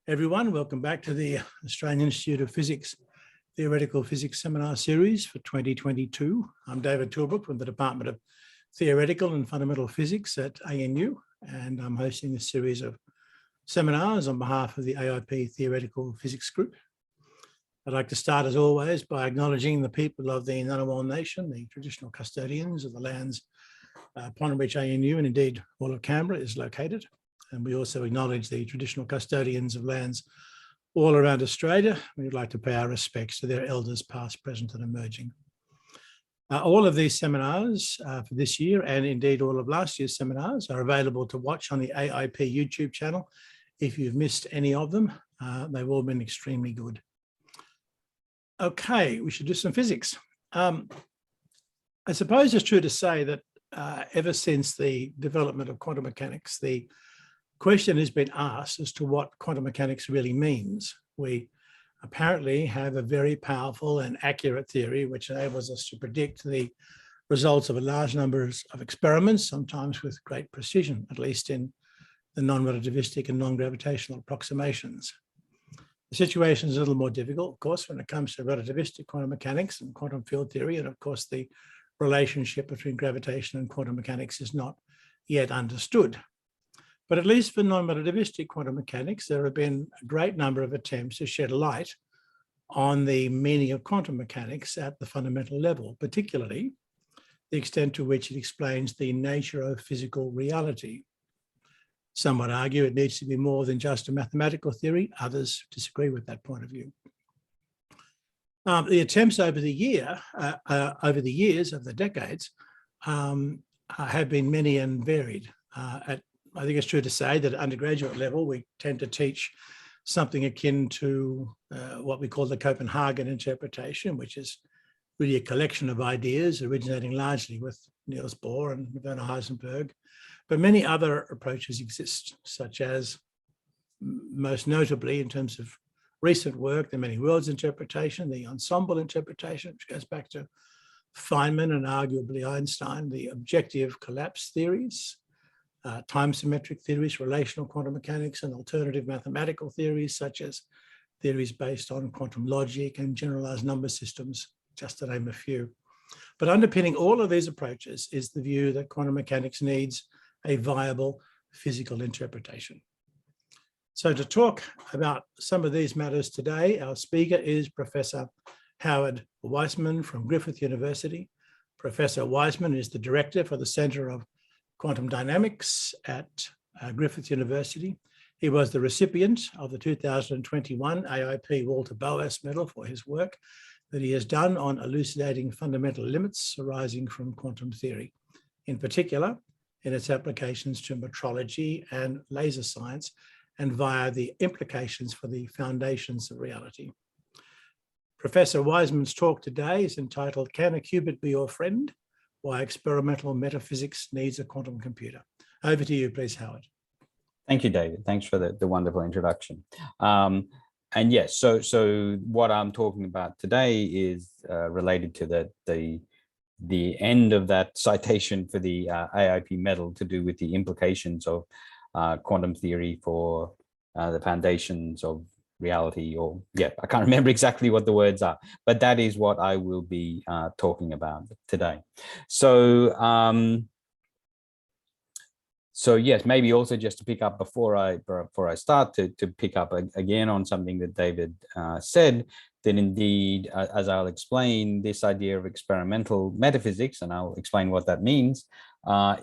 Everyone, welcome back to the Australian Institute of Physics Theoretical Physics Seminar Series for 2022. I'm David Tilbrook from the Department of Theoretical and Fundamental Physics at ANU, and I'm hosting this series of seminars on behalf of the AIP Theoretical Physics Group. I'd like to start, as always, by acknowledging the people of the Ngunnawal Nation, the traditional custodians of the lands upon which ANU and indeed all of Canberra is located. And we also acknowledge the traditional custodians of lands all around Australia. We would like to pay our respects to their elders past, present and emerging. All of these seminars for this year, and indeed all of last year's seminars, are available to watch on the AIP YouTube channel. If you've missed any of them, they've all been extremely good. Okay, we should do some physics. I suppose it's true to say that ever since the development of quantum mechanics, the question has been asked as to what quantum mechanics really means. We apparently have a very powerful and accurate theory which enables us to predict the results of a large number of experiments, sometimes with great precision, at least in the non-relativistic and non-gravitational approximations. The situation is a little more difficult, of course, when it comes to relativistic quantum mechanics and quantum field theory, and of course the relationship between gravitation and quantum mechanics is not yet understood. But at least for non-relativistic quantum mechanics, there have been a great number of attempts to shed light on the meaning of quantum mechanics at the fundamental level, particularly the extent to which it explains the nature of physical reality. Some would argue it needs to be more than just a mathematical theory. Others disagree with that point of view. The attempts over the years, of the decades, have been many and varied. I think it's true to say that at undergraduate level, we tend to teach something akin to what we call the Copenhagen interpretation, which is really a collection of ideas originating largely with Niels Bohr and Werner Heisenberg. But many other approaches exist, such as, most notably in terms of recent work, the many worlds interpretation, the ensemble interpretation, which goes back to Feynman and arguably Einstein, the objective collapse theories, time-symmetric theories, relational quantum mechanics, and alternative mathematical theories, such as theories based on quantum logic and generalized number systems, just to name a few. But underpinning all of these approaches is the view that quantum mechanics needs a viable physical interpretation. So to talk about some of these matters today, our speaker is Professor Howard Wiseman from Griffith University. Professor Wiseman is the director for the Center of Quantum Dynamics at Griffith University. He was the recipient of the 2021 AIP Walter Boas Medal for his work that he has done on elucidating fundamental limits arising from quantum theory, in particular in its applications to metrology and laser science, and via the implications for the foundations of reality. Professor Wiseman's talk today is entitled, "Can a qubit be your friend? Why experimental metaphysics needs a quantum computer." Over to you, please, Howard. Thank you, David. Thanks for the wonderful introduction. And yes, so what I'm talking about today is related to the end of that citation for the AIP medal, to do with the implications of quantum theory for the foundations of reality, or I can't remember exactly what the words are, but that is what I will be talking about today. So yes, maybe also just to pick up before I start to pick up again on something that David said, that indeed, as I'll explain, this idea of experimental metaphysics, and I'll explain what that means,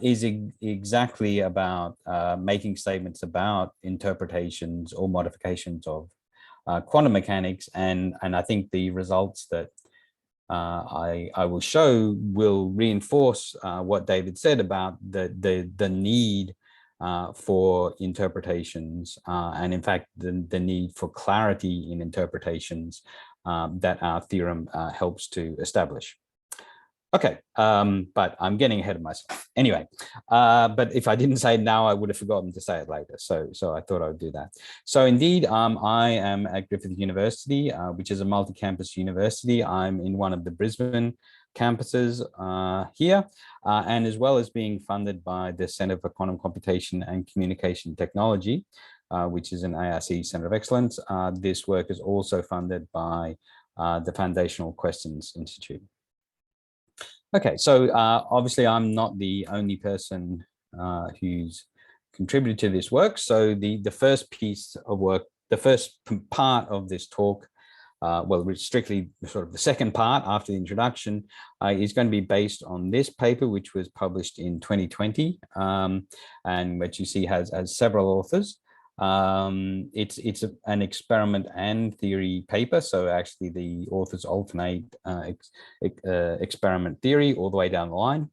is exactly about making statements about interpretations or modifications of quantum mechanics, and I think the results that I will show will reinforce what David said about the need for interpretations, and in fact the need for clarity in interpretations that our theorem helps to establish. Okay, but I'm getting ahead of myself. Anyway, but if I didn't say it now, I would have forgotten to say it later. So I thought I would do that. So indeed, I am at Griffith University, which is a multi-campus university. I'm in one of the Brisbane campuses here, and as well as being funded by the Centre for Quantum Computation and Communication Technology, which is an ARC Center of Excellence. This work is also funded by the Foundational Questions Institute. Okay, so obviously I'm not the only person who's contributed to this work. So the first piece of work, the first part of this talk, well, strictly sort of the second part after the introduction, is going to be based on this paper, which was published in 2020, and which you see has several authors. It's an experiment and theory paper, so actually the authors alternate experiment theory all the way down the line.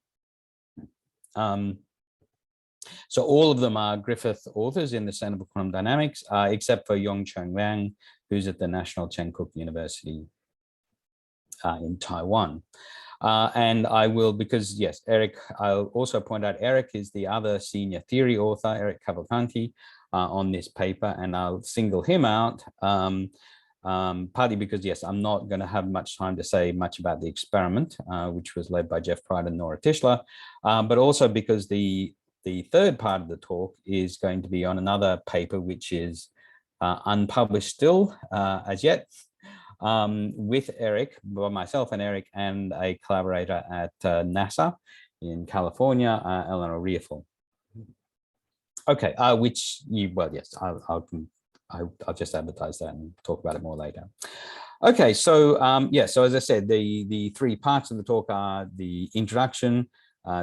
So all of them are Griffith authors in the Center for Quantum Dynamics, except for Yongcheng Wang, who's at the National Cheng Kuk University in Taiwan. And I will, because yes, Eric, I'll also point out Eric is the other senior theory author, Eric Cavalcanti, on this paper, and I'll single him out, partly because, yes, I'm not going to have much time to say much about the experiment, which was led by Jeff Pride and Nora Tischler, but also because the third part of the talk is going to be on another paper, which is unpublished still as yet, with Eric, by myself and Eric, and a collaborator at NASA in California, Eleanor Riefel. Okay, which you, well, yes, I'll just advertise that and talk about it more later. Okay, so yeah, so as I said, the three parts of the talk are the introduction,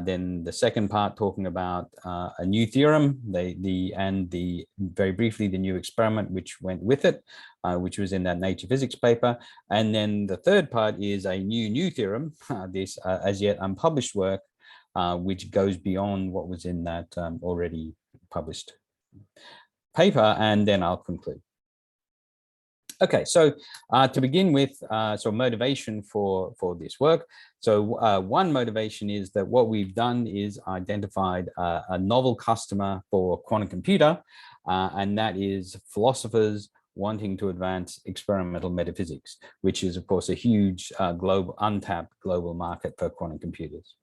then the second part talking about a new theorem, and very briefly the new experiment which went with it, which was in that Nature Physics paper, and then the third part is a new theorem, this as yet unpublished work, which goes beyond what was in that already published paper, and then I'll conclude. Okay, so to begin with, so motivation for this work. So one motivation is that what we've done is identified a novel customer for quantum computer, and that is philosophers wanting to advance experimental metaphysics, which is of course a huge global, untapped global market for quantum computers.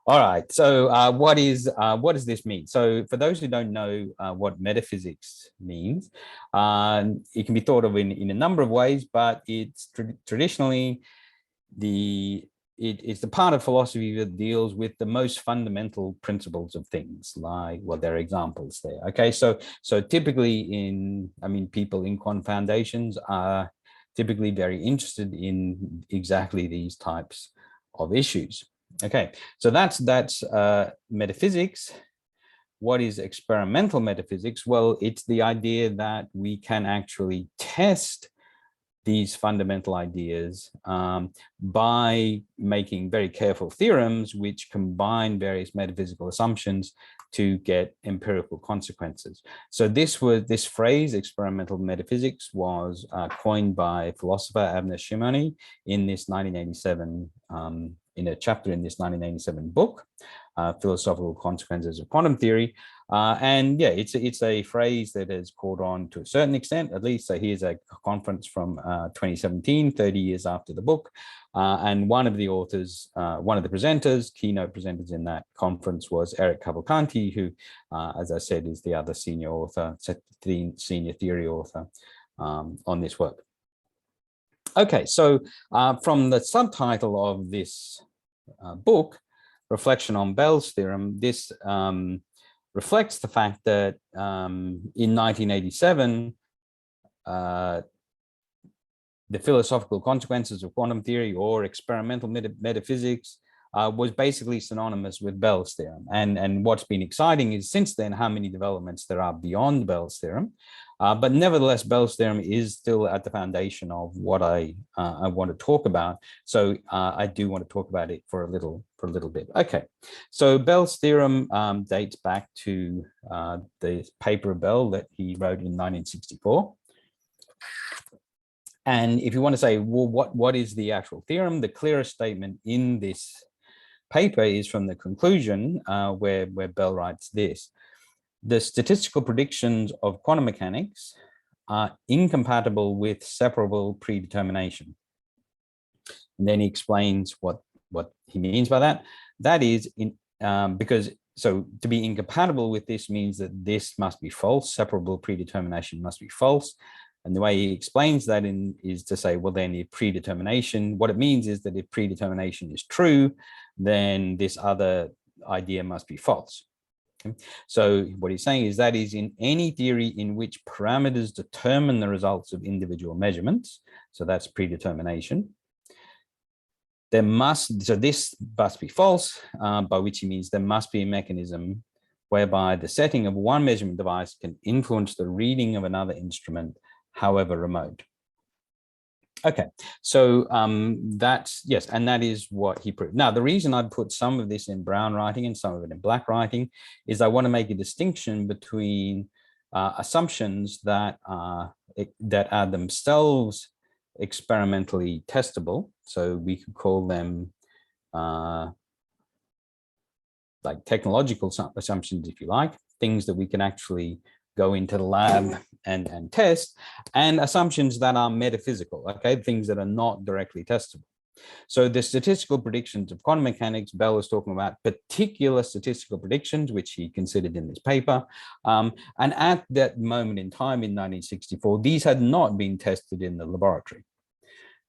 All right, so what does this mean? So for those who don't know what metaphysics means, it can be thought of in a number of ways, but it's traditionally it's the part of philosophy that deals with the most fundamental principles of things, like, well, there are examples there. Okay, so typically people in quantum foundations are typically very interested in exactly these types of issues. Okay, so that's metaphysics. What is experimental metaphysics? Well, it's the idea that we can actually test these fundamental ideas by making very careful theorems which combine various metaphysical assumptions to get empirical consequences. So this phrase, experimental metaphysics, was coined by philosopher Avner Shimoni in this 1987 in a chapter in this 1987 book, Philosophical Consequences of Quantum Theory. And yeah, it's a phrase that has caught on to a certain extent, at least. So here's a conference from 2017, 30 years after the book. And one of the authors, one of the presenters, keynote presenters in that conference was Eric Cavalcanti, who, as I said, is the other senior author, senior theory author on this work. Okay, so from the subtitle of this book, Reflection on Bell's Theorem, this reflects the fact that in 1987, the philosophical consequences of quantum theory, or experimental metaphysics, was basically synonymous with Bell's theorem. And what's been exciting is since then how many developments there are beyond Bell's theorem. But nevertheless, Bell's theorem is still at the foundation of what I want to talk about. So I do want to talk about it for a little bit. Okay, so Bell's theorem dates back to the paper of Bell that he wrote in 1964. And if you want to say, well, what is the actual theorem? The clearest statement in this paper is from the conclusion where Bell writes this: the statistical predictions of quantum mechanics are incompatible with separable predetermination. And then he explains what he means by that. That is, because so to be incompatible with this means that this must be false. Separable predetermination must be false. And the way he explains that is to say, well, then if predetermination, what it means is that if predetermination is true, then this other idea must be false. Okay? So what he's saying is that is in any theory in which parameters determine the results of individual measurements. So that's predetermination. So this must be false, by which he means there must be a mechanism whereby the setting of one measurement device can influence the reading of another instrument, however remote. Okay, so that's, yes, and that is what he proved. Now, the reason I put some of this in brown writing and some of it in black writing is I want to make a distinction between assumptions that are themselves experimentally testable. So we could call them like technological assumptions, if you like, things that we can actually go into the lab and test, and assumptions that are metaphysical, okay, things that are not directly testable. So the statistical predictions of quantum mechanics, Bell is talking about particular statistical predictions, which he considered in this paper. And at that moment in time in 1964, these had not been tested in the laboratory.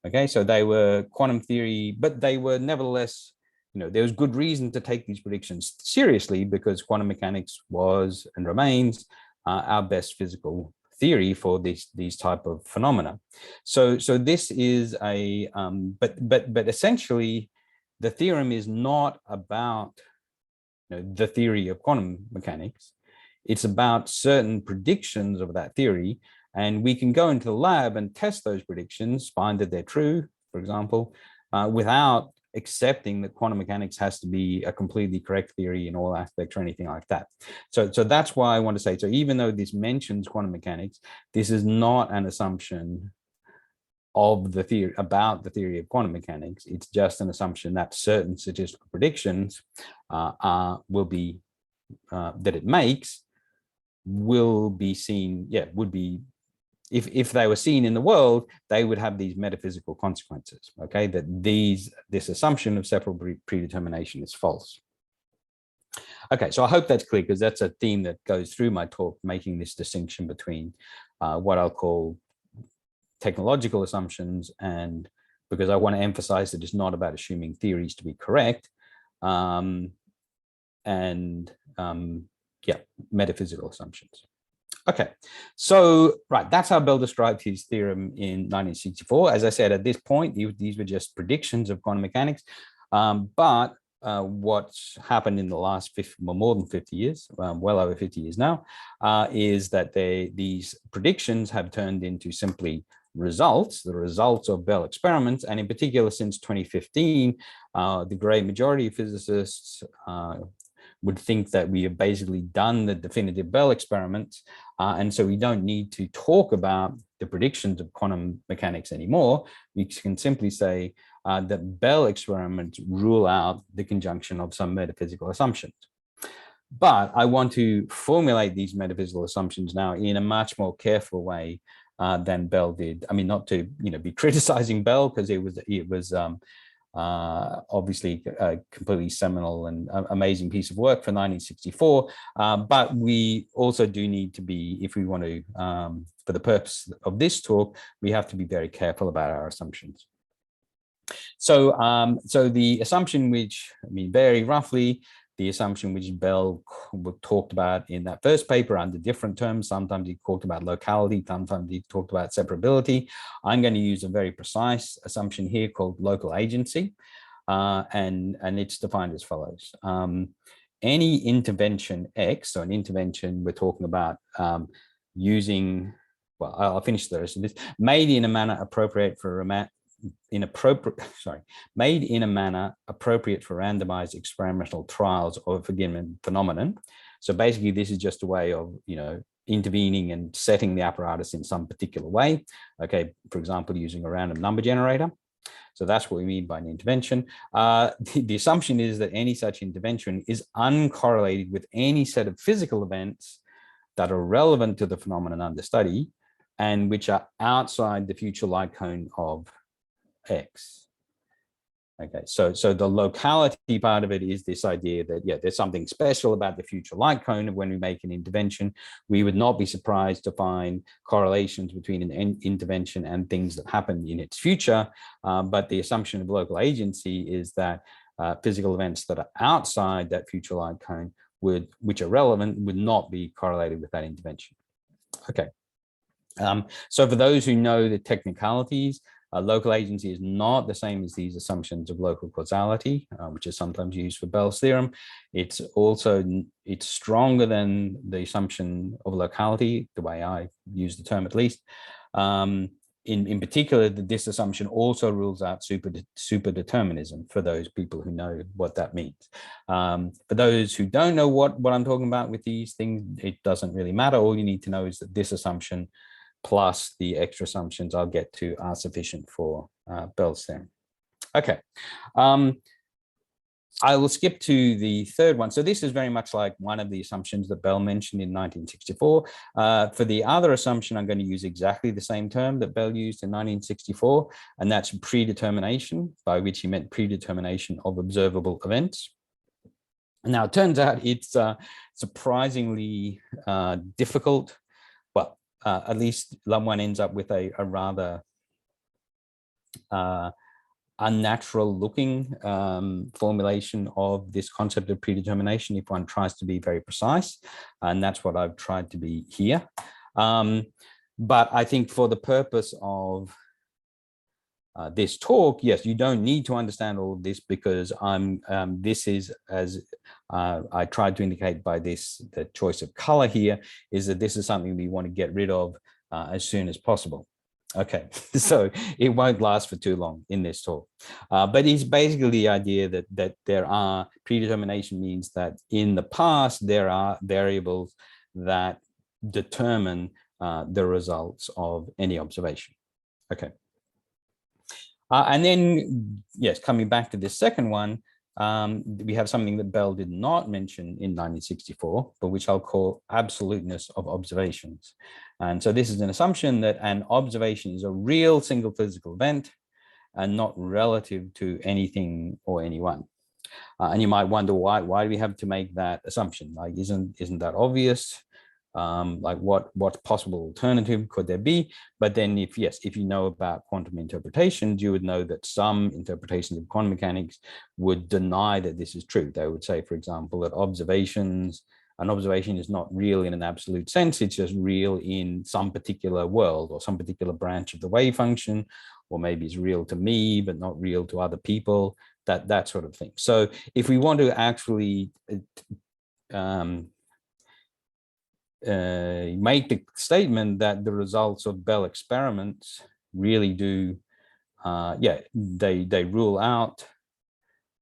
Okay, so they were quantum theory, but they were nevertheless, you know, there was good reason to take these predictions seriously because quantum mechanics was and remains our best physical theory for these type of phenomena. So this is a but essentially the theorem is not about, you know, the theory of quantum mechanics. It's about certain predictions of that theory, and we can go into the lab and test those predictions, find that they're true, for example, without accepting that quantum mechanics has to be a completely correct theory in all aspects or anything like that. So that's why I want to say, so even though this mentions quantum mechanics, this is not an assumption of the theory, about the theory of quantum mechanics. It's just an assumption that certain statistical predictions will be, that it makes, will be seen, would be, if they were seen in the world, they would have these metaphysical consequences, okay, that this assumption of separable predetermination is false. Okay, so I hope that's clear, because that's a theme that goes through my talk, making this distinction between what I'll call technological assumptions, and because I want to emphasize that it's not about assuming theories to be correct, metaphysical assumptions. Okay, so right, that's how Bell described his theorem in 1964. As I said, at this point, these were just predictions of quantum mechanics, but what's happened in the last more than 50 years, well over 50 years now, is that these predictions have turned into simply results, the results of Bell experiments, and in particular since 2015, the great majority of physicists would think that we have basically done the definitive Bell experiments, and so we don't need to talk about the predictions of quantum mechanics anymore. We can simply say that Bell experiments rule out the conjunction of some metaphysical assumptions. But I want to formulate these metaphysical assumptions now in a much more careful way than Bell did. I mean, not to be criticizing Bell, because it was obviously a completely seminal and amazing piece of work for 1964, but we also do need to be, if we want to, for the purpose of this talk, we have to be very careful about our assumptions. So, so the assumption, which, I mean, very roughly, the assumption which Bell talked about in that first paper under different terms. Sometimes he talked about locality, sometimes he talked about separability. I'm going to use a very precise assumption here called local agency, and it's defined as follows. Any intervention X, so an intervention, we're talking about using, well, I'll finish the rest of this, made in a manner appropriate for made in a manner appropriate for randomized experimental trials of a given phenomenon. So basically, this is just a way of, intervening and setting the apparatus in some particular way. Okay, for example, using a random number generator. So that's what we mean by an intervention. The assumption is that any such intervention is uncorrelated with any set of physical events that are relevant to the phenomenon under study and which are outside the future light cone of X. Okay, so the locality part of it is this idea that, yeah, there's something special about the future light cone. When we make an intervention, we would not be surprised to find correlations between an intervention and things that happen in its future. But the assumption of local agency is that physical events that are outside that future light cone which are relevant, would not be correlated with that intervention. Okay. So for those who know the technicalities, local agency is not the same as these assumptions of local causality, which is sometimes used for Bell's theorem. It's stronger than the assumption of locality, the way I use the term at least. In particular, this assumption also rules out super determinism for those people who know what that means. For those who don't know what I'm talking about with these things, it doesn't really matter. All you need to know is that this assumption plus the extra assumptions I'll get to are sufficient for Bell's theorem. Okay, I will skip to the third one. So this is very much like one of the assumptions that Bell mentioned in 1964. For the other assumption, I'm going to use exactly the same term that Bell used in 1964, and that's predetermination, by which he meant predetermination of observable events. Now, it turns out it's surprisingly difficult. Well, at least one ends up with a rather unnatural looking formulation of this concept of predetermination if one tries to be very precise, and that's what I've tried to be here. But I think for the purpose of this talk, yes, you don't need to understand all of this, because this is, as I tried to indicate by this, the choice of color here, is that this is something we want to get rid of as soon as possible. Okay, so it won't last for too long in this talk, but it's basically the idea that there are predetermination means that in the past there are variables that determine the results of any observation. Okay, and then yes, coming back to this second one, we have something that Bell did not mention in 1964, but which I'll call absoluteness of observations. And so this is an assumption that an observation is a real single physical event and not relative to anything or anyone. And you might wonder why do we have to make that assumption? Like, isn't that obvious? Like what possible alternative could there be? But then if you know about quantum interpretations, you would know that some interpretations of quantum mechanics would deny that this is true. They would say, for example, that an observation is not real in an absolute sense. It's just real in some particular world or some particular branch of the wave function, or maybe it's real to me, but not real to other people, that sort of thing. So if we want to actually make the statement that the results of Bell experiments really do, they rule out,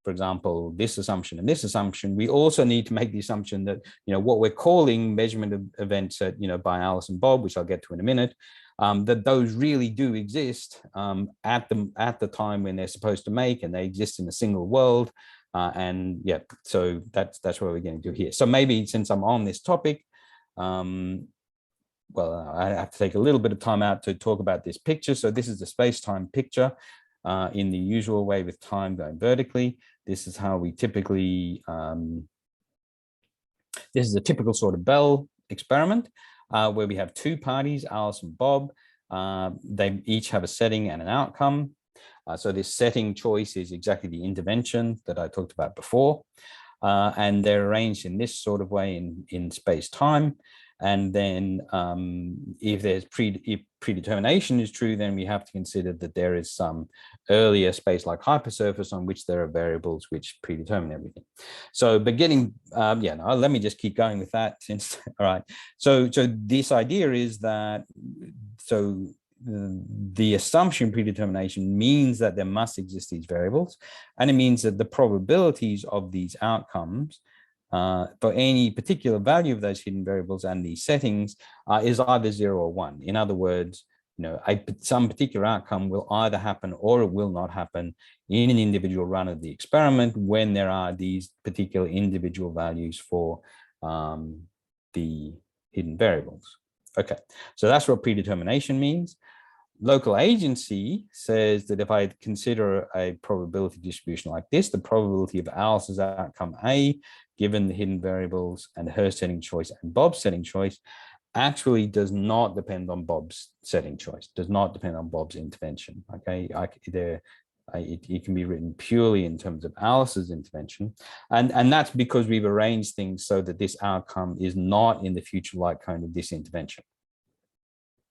for example, this assumption and this assumption, we also need to make the assumption that, what we're calling measurement of events at, by Alice and Bob, which I'll get to in a minute, that those really do exist at the time when they're supposed to make, and they exist in a single world. And yeah, so that's what we're going to do here. So maybe since I'm on this topic, well, I have to take a little bit of time out to talk about this picture. So this is the space-time picture in the usual way with time going vertically. This is how we typically, this is a typical sort of Bell experiment where we have two parties, Alice and Bob. They each have a setting and an outcome. So this setting choice is exactly the intervention that I talked about before. And they're arranged in this sort of way in space-time. And then if predetermination is true, then we have to consider that there is some earlier space-like hypersurface on which there are variables which predetermine everything. So beginning, let me just keep going with that since, all right. So this idea is that, the assumption predetermination means that there must exist these variables, and it means that the probabilities of these outcomes for any particular value of those hidden variables and these settings is either 0 or 1. In other words, some particular outcome will either happen or it will not happen in an individual run of the experiment when there are these particular individual values for the hidden variables. Okay, so that's what predetermination means. local agency says that if I consider a probability distribution like this, the probability of Alice's outcome A, given the hidden variables and her setting choice and Bob's setting choice, actually does not depend on Bob's setting choice, does not depend on Bob's intervention. Okay, it can be written purely in terms of Alice's intervention. And that's because we've arranged things so that this outcome is not in the future light cone of this intervention.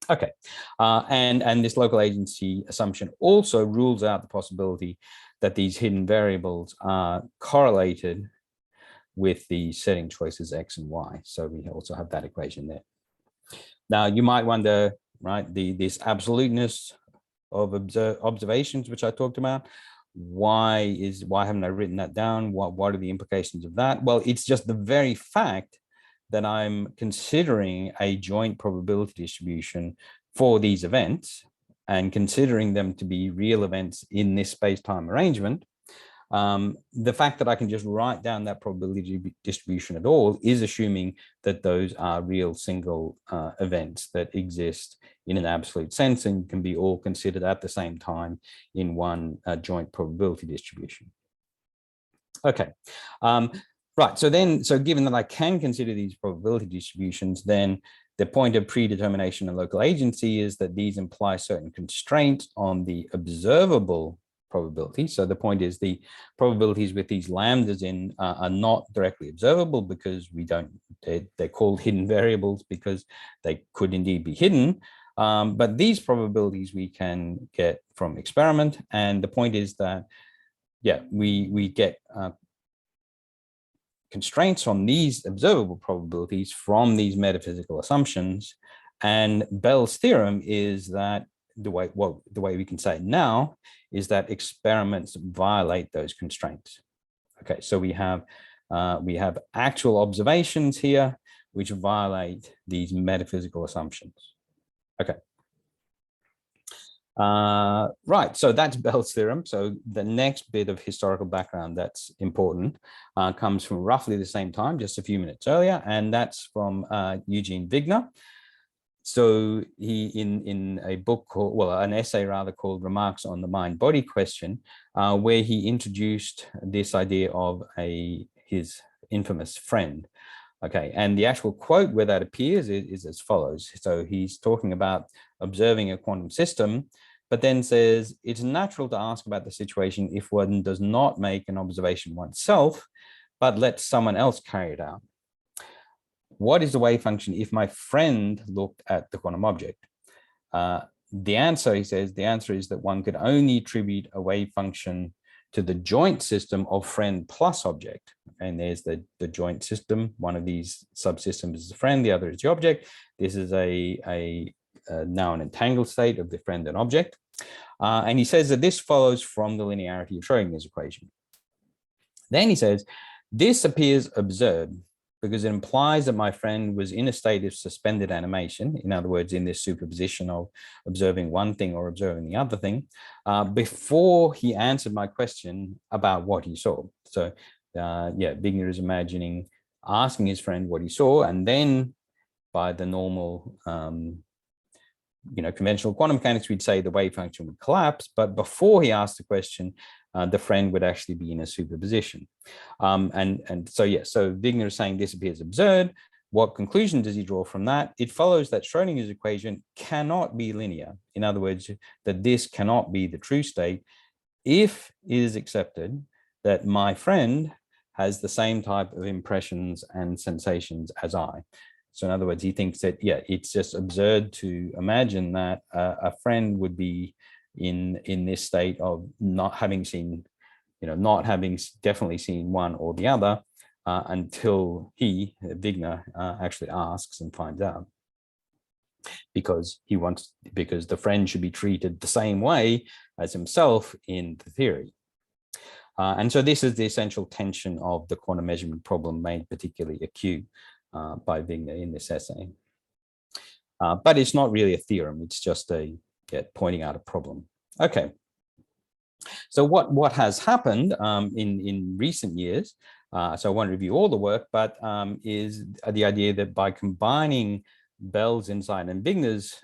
Okay, and this local agency assumption also rules out the possibility that these hidden variables are correlated with the setting choices X and Y. So we also have that equation there. Now you might wonder, right, this absoluteness of observations, which I talked about, why haven't I written that down? What are the implications of that? Well, it's just the very fact that I'm considering a joint probability distribution for these events and considering them to be real events in this space-time arrangement. The fact that I can just write down that probability distribution at all is assuming that those are real single events that exist in an absolute sense and can be all considered at the same time in one joint probability distribution. Okay. Right, so given that I can consider these probability distributions, then the point of predetermination and local agency is that these imply certain constraints on the observable probability. So the point is the probabilities with these lambdas in are not directly observable because they're called hidden variables because they could indeed be hidden. But these probabilities we can get from experiment. And the point is that, yeah, we get constraints on these observable probabilities from these metaphysical assumptions. And Bell's theorem is that the way we can say it now is that experiments violate those constraints. Okay, so we have actual observations here which violate these metaphysical assumptions. Okay. Right, so that's Bell's theorem. So the next bit of historical background that's important comes from roughly the same time, just a few minutes earlier, and that's from Eugene Wigner. So he, in a book called, well, an essay rather, called Remarks on the Mind-Body Question, where he introduced this idea of his infamous friend. Okay, and the actual quote where that appears is as follows. So he's talking about observing a quantum system, but then says, it's natural to ask about the situation if one does not make an observation oneself, but lets someone else carry it out. What is the wave function if my friend looked at the quantum object? The answer, he says, the answer is that one could only attribute a wave function to the joint system of friend plus object. And there's the joint system. One of these subsystems is the friend, the other is the object. This is now an entangled state of the friend and object. And he says that this follows from the linearity of Schrodinger's equation. Then he says, this appears absurd because it implies that my friend was in a state of suspended animation, in other words, in this superposition of observing one thing or observing the other thing, before he answered my question about what he saw. So yeah, Wigner is imagining asking his friend what he saw, and then by the normal conventional quantum mechanics, we'd say the wave function would collapse, but before he asked the question, the friend would actually be in a superposition. And so, yeah, so Wigner is saying this appears absurd. What conclusion does he draw from that? It follows that Schrodinger's equation cannot be linear. In other words, that this cannot be the true state if it is accepted that my friend has the same type of impressions and sensations as I. So in other words, he thinks that, yeah, it's just absurd to imagine that a friend would be in this state of not having seen, not having definitely seen one or the other until he, Wigner, actually asks and finds out. Because the friend should be treated the same way as himself in the theory. And so this is the essential tension of the quantum measurement problem made particularly acute by Wigner in this essay. But it's not really a theorem, it's just pointing out a problem. Okay, so what has happened in recent years, so I won't review all the work, but is the idea that by combining Bell's insight and Wigner's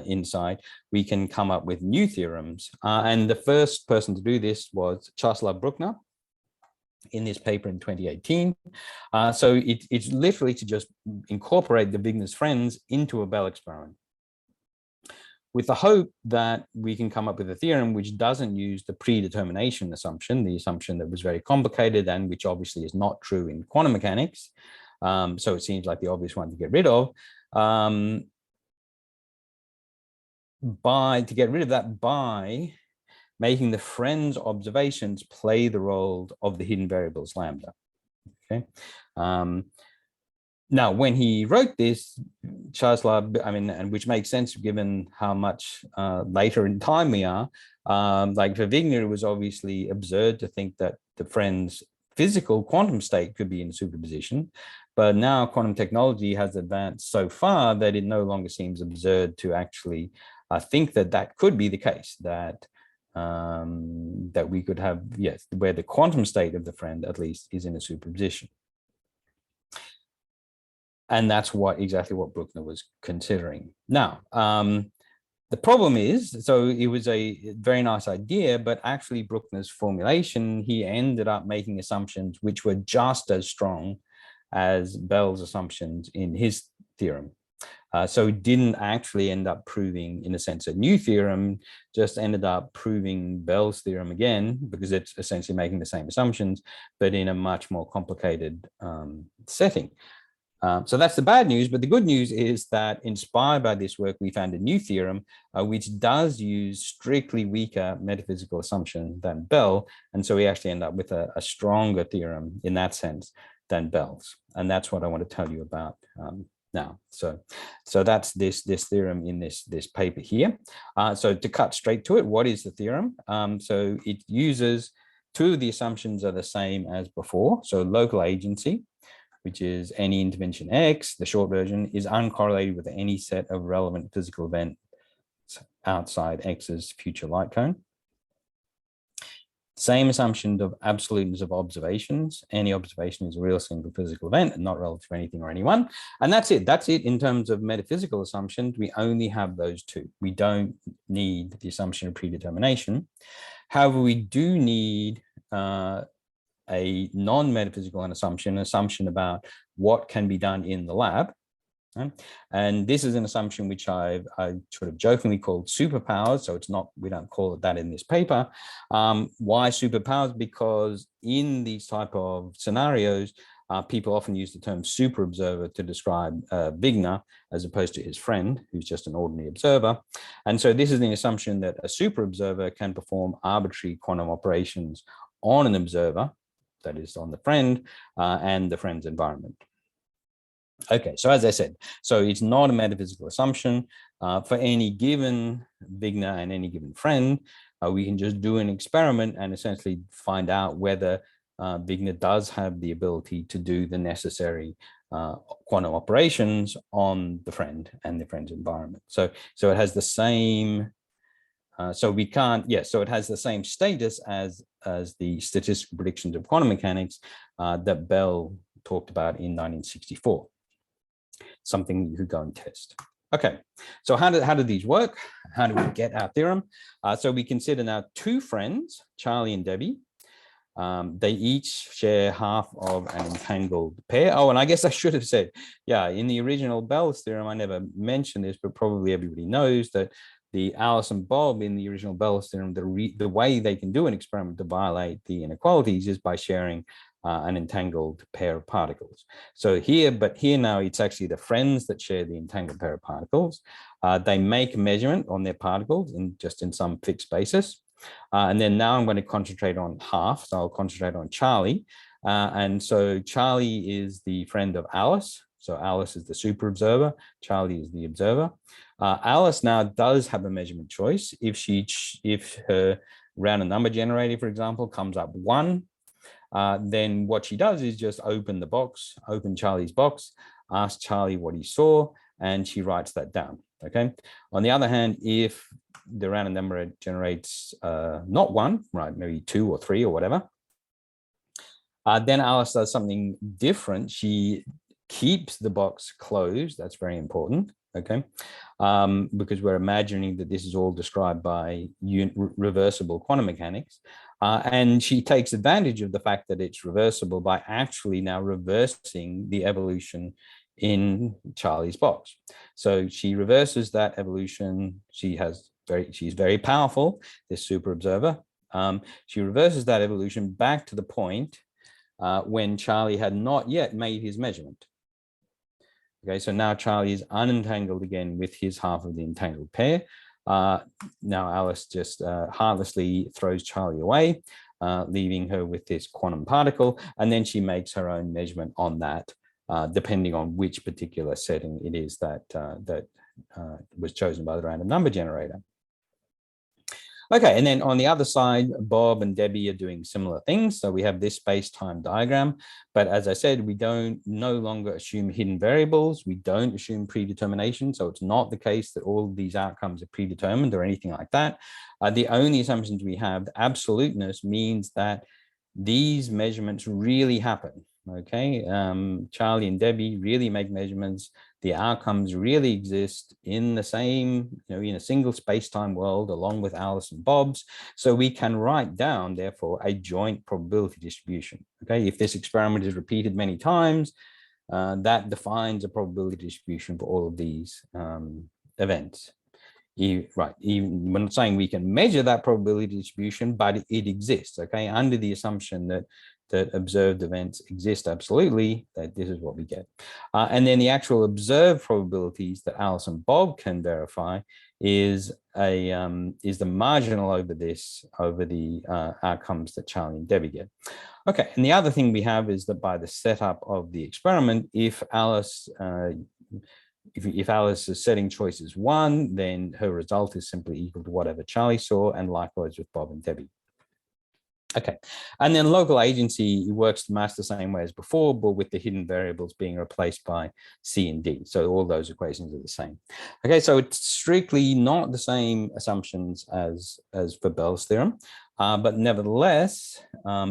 insight, we can come up with new theorems. And the first person to do this was Czaslaw Bruckner in this paper in 2018. So it's literally to just incorporate the Wigner's friends into a Bell experiment, with the hope that we can come up with a theorem which doesn't use the predetermination assumption, the assumption that was very complicated and which obviously is not true in quantum mechanics. So it seems like the obvious one to get rid of. To get rid of that by making the friend's observations play the role of the hidden variables lambda. Okay. Now, when he wrote this, Czaslaw, and which makes sense given how much later in time we are, like for Wigner, it was obviously absurd to think that the friend's physical quantum state could be in superposition. But now quantum technology has advanced so far that it no longer seems absurd to actually think that that could be the case, that that we could have, yes, where the quantum state of the friend at least is in a superposition. And that's exactly what Bruckner was considering. Now, the problem is, so it was a very nice idea, but actually Bruckner's formulation, he ended up making assumptions which were just as strong as Bell's assumptions in his theorem. So it didn't actually end up proving, in a sense, a new theorem, just ended up proving Bell's theorem again, because it's essentially making the same assumptions, but in a much more complicated setting. So that's the bad news, but the good news is that inspired by this work, we found a new theorem which does use strictly weaker metaphysical assumption than Bell. And so we actually end up with a stronger theorem in that sense than Bell's. And that's what I want to tell you about now. So that's this theorem in this paper here. So to cut straight to it, what is the theorem? So it uses two of the assumptions are the same as before. So local agency, which is any intervention X, the short version, is uncorrelated with any set of relevant physical events outside X's future light cone. Same assumption of absoluteness of observations. Any observation is a real single physical event and not relative to anything or anyone. And that's it. That's it in terms of metaphysical assumptions. We only have those two. We don't need the assumption of predetermination. However, we do need a non-metaphysical assumption about what can be done in the lab. Right? And this is an assumption which I sort of jokingly called superpowers. So it's not, we don't call it that in this paper. Why superpowers? Because in these type of scenarios, people often use the term super observer to describe Wigner as opposed to his friend, who's just an ordinary observer. And so this is the assumption that a super observer can perform arbitrary quantum operations on an observer, that is on the friend and the friend's environment. Okay, so as I said, so it's not a metaphysical assumption. For any given Wigner and any given friend, we can just do an experiment and essentially find out whether Wigner does have the ability to do the necessary quantum operations on the friend and the friend's environment. So it has the same, so it has the same status as the statistical predictions of quantum mechanics that Bell talked about in 1964. Something you could go and test. Okay, so how do these work? How do we get our theorem? So we consider now two friends, Charlie and Debbie. They each share half of an entangled pair. Oh, and I guess I should have said, yeah, in the original Bell's theorem, I never mentioned this, but probably everybody knows that the Alice and Bob in the original Bell's theorem, the way they can do an experiment to violate the inequalities is by sharing an entangled pair of particles. So here now, it's actually the friends that share the entangled pair of particles. They make a measurement on their particles in some fixed basis. And then now I'm going to concentrate on half. So I'll concentrate on Charlie. And so Charlie is the friend of Alice. So Alice is the super observer. Charlie is the observer. Alice now does have a measurement choice. If her random number generator, for example, comes up 1, then what she does is just open Charlie's box, ask Charlie what he saw, and she writes that down. Okay. On the other hand, if the random number generates not 1, right, maybe 2 or 3 or whatever, then Alice does something different. She keeps the box closed. That's very important. okay? Because we're imagining that this is all described by reversible quantum mechanics. And she takes advantage of the fact that it's reversible by actually now reversing the evolution in Charlie's box. So she reverses that evolution. She's very powerful, this super observer. She reverses that evolution back to the point when Charlie had not yet made his measurement. Okay, so now Charlie is unentangled again with his half of the entangled pair. Now Alice just heartlessly throws Charlie away, leaving her with this quantum particle, and then she makes her own measurement on that, depending on which particular setting it is that was chosen by the random number generator. Okay, and then on the other side, Bob and Debbie are doing similar things. So we have this space-time diagram, but as I said, we no longer assume hidden variables. We don't assume predetermination. So it's not the case that all of these outcomes are predetermined or anything like that. The only assumptions we have, absoluteness, means that these measurements really happen. Okay, Charlie and Debbie really make measurements. The outcomes really exist in the same, in a single space-time world, along with Alice and Bob's. So we can write down, therefore, a joint probability distribution. Okay, if this experiment is repeated many times, that defines a probability distribution for all of these events. Right, even we're not saying we can measure that probability distribution, but it exists. Okay, under the assumption that observed events exist absolutely, that this is what we get. And then the actual observed probabilities that Alice and Bob can verify is the marginal over the outcomes that Charlie and Debbie get. Okay, and the other thing we have is that by the setup of the experiment, if Alice is setting choices 1, then her result is simply equal to whatever Charlie saw, and likewise with Bob and Debbie. Okay, and then local agency works much the same way as before, but with the hidden variables being replaced by C and D. So all those equations are the same. Okay, so it's strictly not the same assumptions as for Bell's theorem, but nevertheless,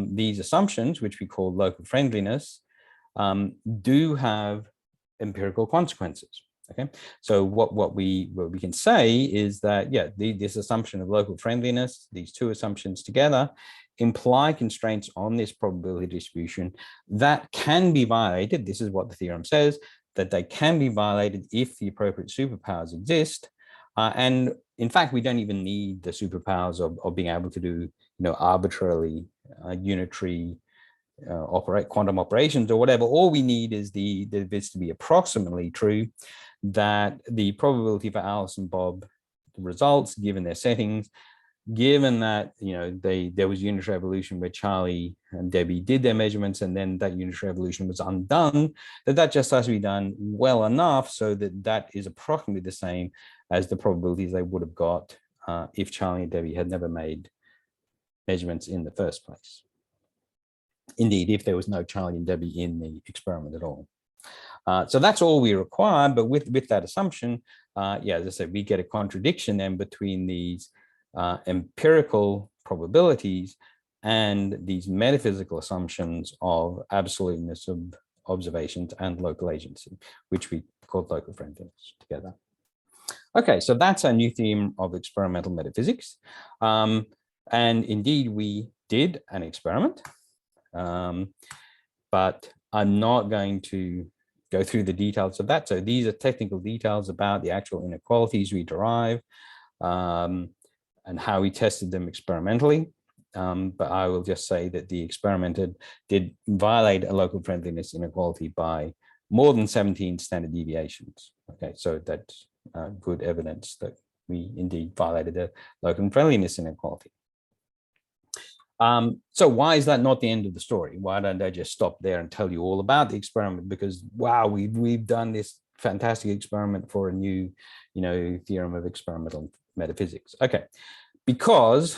these assumptions, which we call local friendliness, do have empirical consequences. Okay, so what we can say is that, yeah, this assumption of local friendliness, these two assumptions together, imply constraints on this probability distribution that can be violated. This is what the theorem says, that they can be violated if the appropriate superpowers exist. And in fact, we don't even need the superpowers of being able to do, arbitrarily unitary quantum operations or whatever. All we need is this to be approximately true, that the probability for Alice and Bob, the results given their settings, given that there was unitary evolution where Charlie and Debbie did their measurements and then that unitary evolution was undone, that just has to be done well enough so that is approximately the same as the probabilities they would have got if Charlie and Debbie had never made measurements in the first place. Indeed, if there was no Charlie and Debbie in the experiment at all. So that's all we require, but with that assumption, as I said, we get a contradiction then between these empirical probabilities and these metaphysical assumptions of absoluteness of observations and local agency, which we call local friendliness together. Okay, so that's our new theme of experimental metaphysics. And indeed, we did an experiment, but I'm not going to go through the details of that. So these are technical details about the actual inequalities we derive and how we tested them experimentally. But I will just say that the experiment did violate a local friendliness inequality by more than 17 standard deviations. Okay, so that's good evidence that we indeed violated a local friendliness inequality. So why is that not the end of the story? Why don't I just stop there and tell you all about the experiment? Because wow, we've done this fantastic experiment for a new, theorem of experimental metaphysics. Okay, because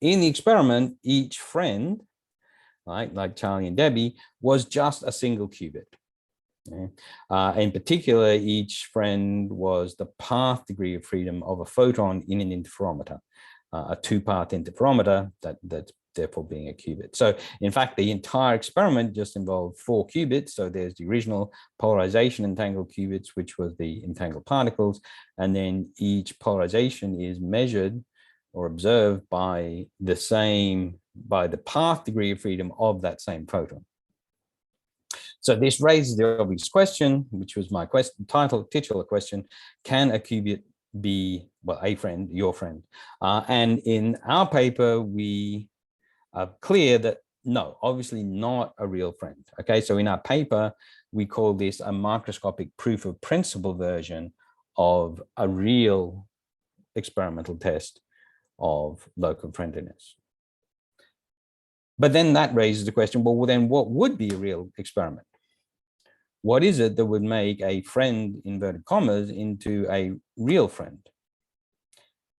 in the experiment, each friend, right, like Charlie and Debbie, was just a single qubit. Okay? In particular, each friend was the path degree of freedom of a photon in an interferometer, a two-path interferometer that's therefore being a qubit. So in fact, the entire experiment just involved 4 qubits. So there's the original polarization entangled qubits, which was the entangled particles. And then each polarization is measured or observed by the path degree of freedom of that same photon. So this raises the obvious question, which was my titular question: can a qubit be, well, a friend, your friend? And in our paper, we are clear that no, obviously not a real friend. Okay, so in our paper, we call this a microscopic proof of principle version of a real experimental test of local friendliness. But then that raises the question, well, then what would be a real experiment? What is it that would make a friend, inverted commas, into a real friend?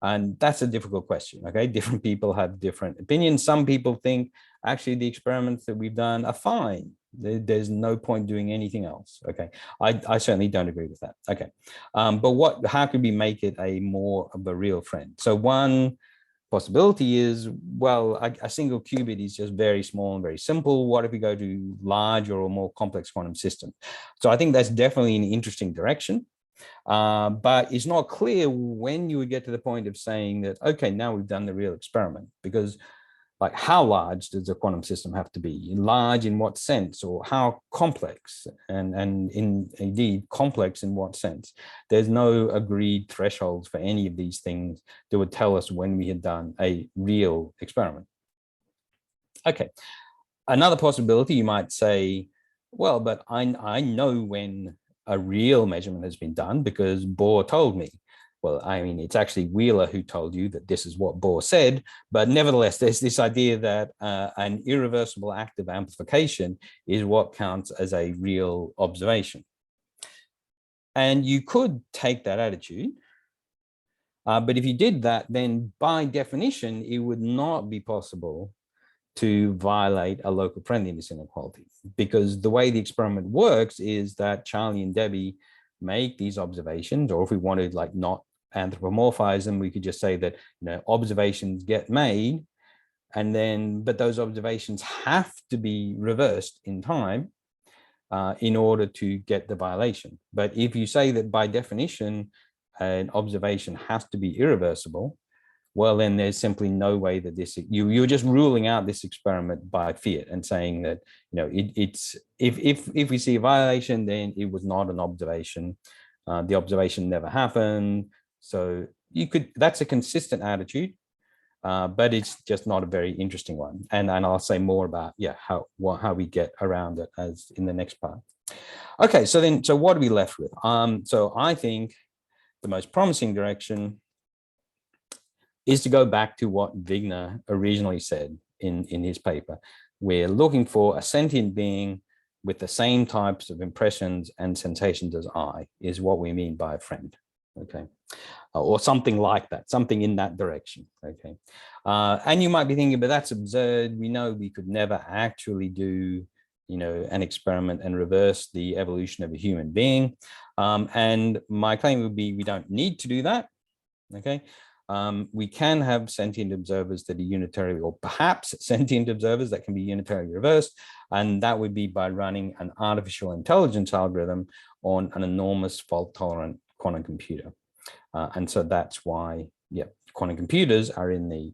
And that's a difficult question, okay? Different people have different opinions. Some people think, actually, the experiments that we've done are fine. There's no point doing anything else, okay? I certainly don't agree with that, okay? But how could we make it more of a real friend? So one possibility is, well, a single qubit is just very small and very simple. What if we go to larger or more complex quantum systems? So I think that's definitely an interesting direction. But it's not clear when you would get to the point of saying that, okay, now we've done the real experiment, because like, how large does a quantum system have to be? Large in what sense? Or how complex? And indeed, complex in what sense? There's no agreed thresholds for any of these things that would tell us when we had done a real experiment. Okay, another possibility, you might say, well, but I know when a real measurement has been done because Bohr told me. Well, I mean, it's actually Wheeler who told you that this is what Bohr said, but nevertheless, there's this idea that an irreversible act of amplification is what counts as a real observation. And you could take that attitude, but if you did that, then by definition, it would not be possible to violate a local friendliness inequality, because the way the experiment works is that Charlie and Debbie make these observations, or if we wanted like not anthropomorphize them, we could just say that, you know, observations get made, and then, but those observations have to be reversed in time in order to get the violation. But if you say that by definition, an observation has to be irreversible, well, then there's simply no way that this, you're just ruling out this experiment by fiat and saying that, you know, it's, if we see a violation, then it was not an observation. The observation never happened. So you could, that's a consistent attitude, but it's just not a very interesting one. And I'll say more about, yeah, how we get around it as in the next part. Okay, so what are we left with? So I think the most promising direction is to go back to what Wigner originally said in his paper. We're looking for a sentient being with the same types of impressions and sensations as I, is what we mean by a friend, okay? Or something like that, something in that direction, okay? And you might be thinking, but that's absurd. We know we could never actually do, you know, an experiment and reverse the evolution of a human being. And my claim would be, we don't need to do that, okay? We can have sentient observers that are unitary, or perhaps sentient observers that can be unitarily reversed. And that would be by running an artificial intelligence algorithm on an enormous fault-tolerant quantum computer. And so that's why, yeah, quantum computers are in the,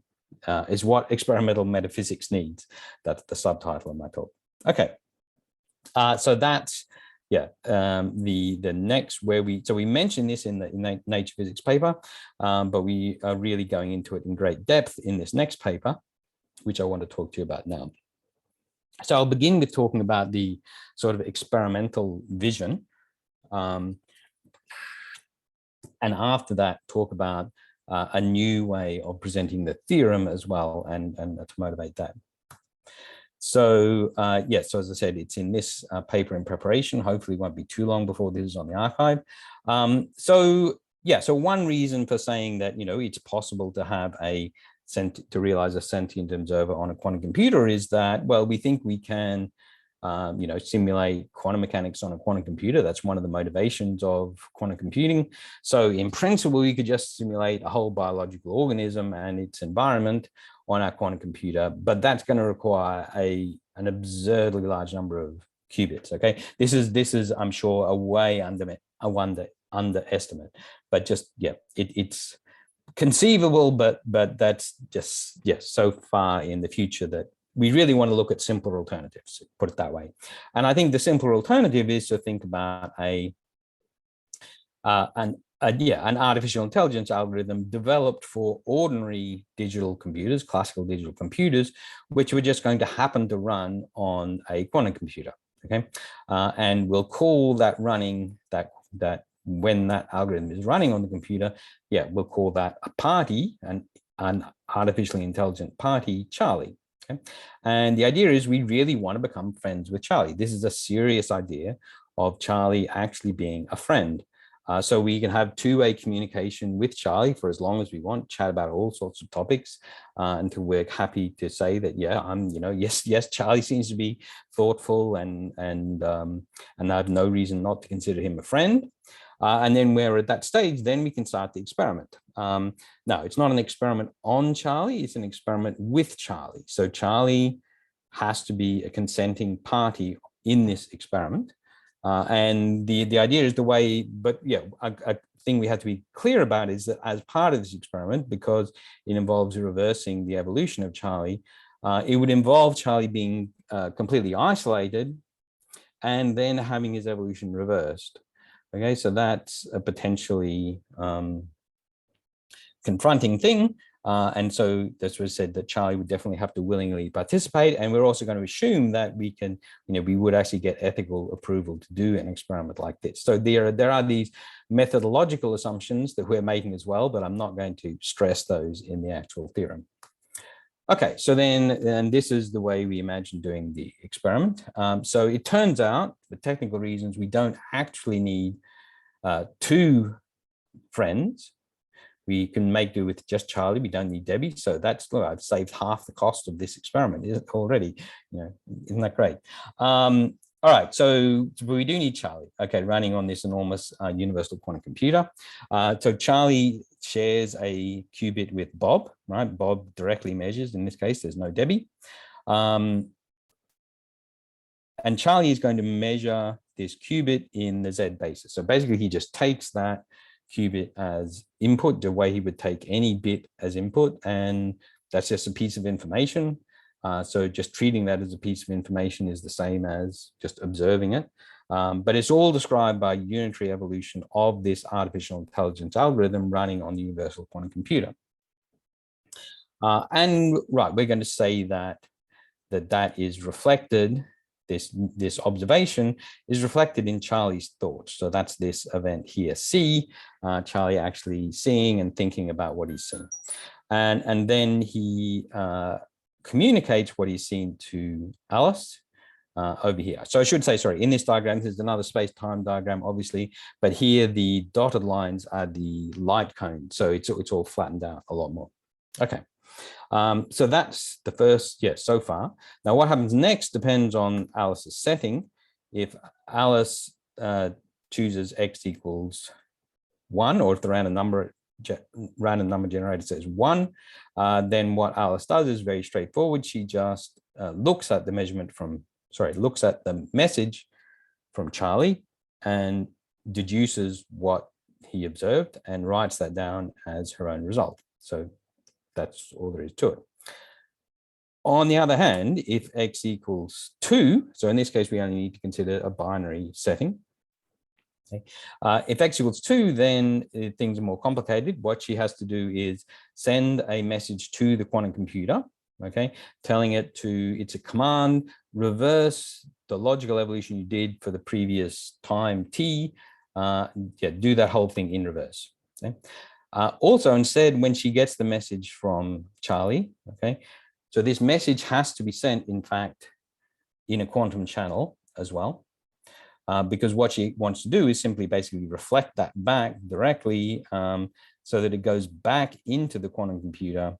is what experimental metaphysics needs. That's the subtitle of my talk. Okay, so that's, yeah, the next where we mentioned this in the Nature Physics paper, but we are really going into it in great depth in this next paper, which I want to talk to you about now. So I'll begin with talking about the sort of experimental vision. And after that, talk about a new way of presenting the theorem as well, and to motivate that. So yeah, so as I said, it's in this paper in preparation. Hopefully it won't be too long before this is on the archive. So yeah, so one reason for saying that, you know, it's possible to have to realize a sentient observer on a quantum computer is that, well, we think we can simulate quantum mechanics on a quantum computer. That's one of the motivations of quantum computing. So in principle, we could just simulate a whole biological organism and its environment on our quantum computer, but that's going to require an absurdly large number of qubits. Okay, this is I'm sure a way underestimate, but just it's conceivable, but that's just so far in the future that we really want to look at simpler alternatives, put it that way. And I think the simpler alternative is to think about an artificial intelligence algorithm developed for ordinary digital computers, classical digital computers, which were just going to happen to run on a quantum computer. Okay, and we'll call that running that when that algorithm is running on the computer, we'll call that a party, an artificially intelligent party, Charlie. Okay? And the idea is we really want to become friends with Charlie. This is a serious idea of Charlie actually being a friend. So we can have two-way communication with Charlie for as long as we want, chat about all sorts of topics until we're happy to say that, yes, Charlie seems to be thoughtful and I have no reason not to consider him a friend. And then we're at that stage, then we can start the experiment. No, it's not an experiment on Charlie, it's an experiment with Charlie. So Charlie has to be a consenting party in this experiment. And the idea is a thing we have to be clear about is that as part of this experiment, because it involves reversing the evolution of Charlie, it would involve Charlie being completely isolated and then having his evolution reversed. Okay, so that's a potentially confronting thing. And so that's what said that Charlie would definitely have to willingly participate. And we're also going to assume that we can, we would actually get ethical approval to do an experiment like this. So there are these methodological assumptions that we're making as well, but I'm not going to stress those in the actual theorem. Okay, so then this is the way we imagine doing the experiment. So it turns out, for technical reasons, we don't actually need two friends. We can make do with just Charlie. We don't need Debbie. So that's, look, I've saved half the cost of this experiment already. Isn't that great? All right, so we do need Charlie, okay, running on this enormous universal quantum computer. So Charlie shares a qubit with Bob, right? Bob directly measures, in this case, there's no Debbie. And Charlie is going to measure this qubit in the Z basis. So basically he just takes that qubit as input, the way he would take any bit as input, and that's just a piece of information. So just treating that as a piece of information is the same as just observing it. But it's all described by unitary evolution of this artificial intelligence algorithm running on the universal quantum computer. And right, we're going to say that is reflected, this observation is reflected in Charlie's thoughts. So that's this event here, C, Charlie actually seeing and thinking about what he's seeing. And then he communicates what he's seen to Alice over here. So I should say, sorry, in this diagram, there's another space-time diagram, obviously, but here the dotted lines are the light cone. So it's all flattened out a lot more. Okay. So that's the first, so far. Now what happens next depends on Alice's setting. If Alice chooses x equals 1, or if the random number generator says 1, then what Alice does is very straightforward. She just looks at the message from Charlie and deduces what he observed and writes that down as her own result. So that's all there is to it. On the other hand, if x equals 2, so in this case, we only need to consider a binary setting. Okay. If x equals 2, then things are more complicated. What she has to do is send a message to the quantum computer, okay, telling it it's a command, reverse the logical evolution you did for the previous time t, do that whole thing in reverse. Okay. Also, instead, when she gets the message from Charlie, okay, so this message has to be sent, in fact, in a quantum channel as well, because what she wants to do is simply basically reflect that back directly so that it goes back into the quantum computer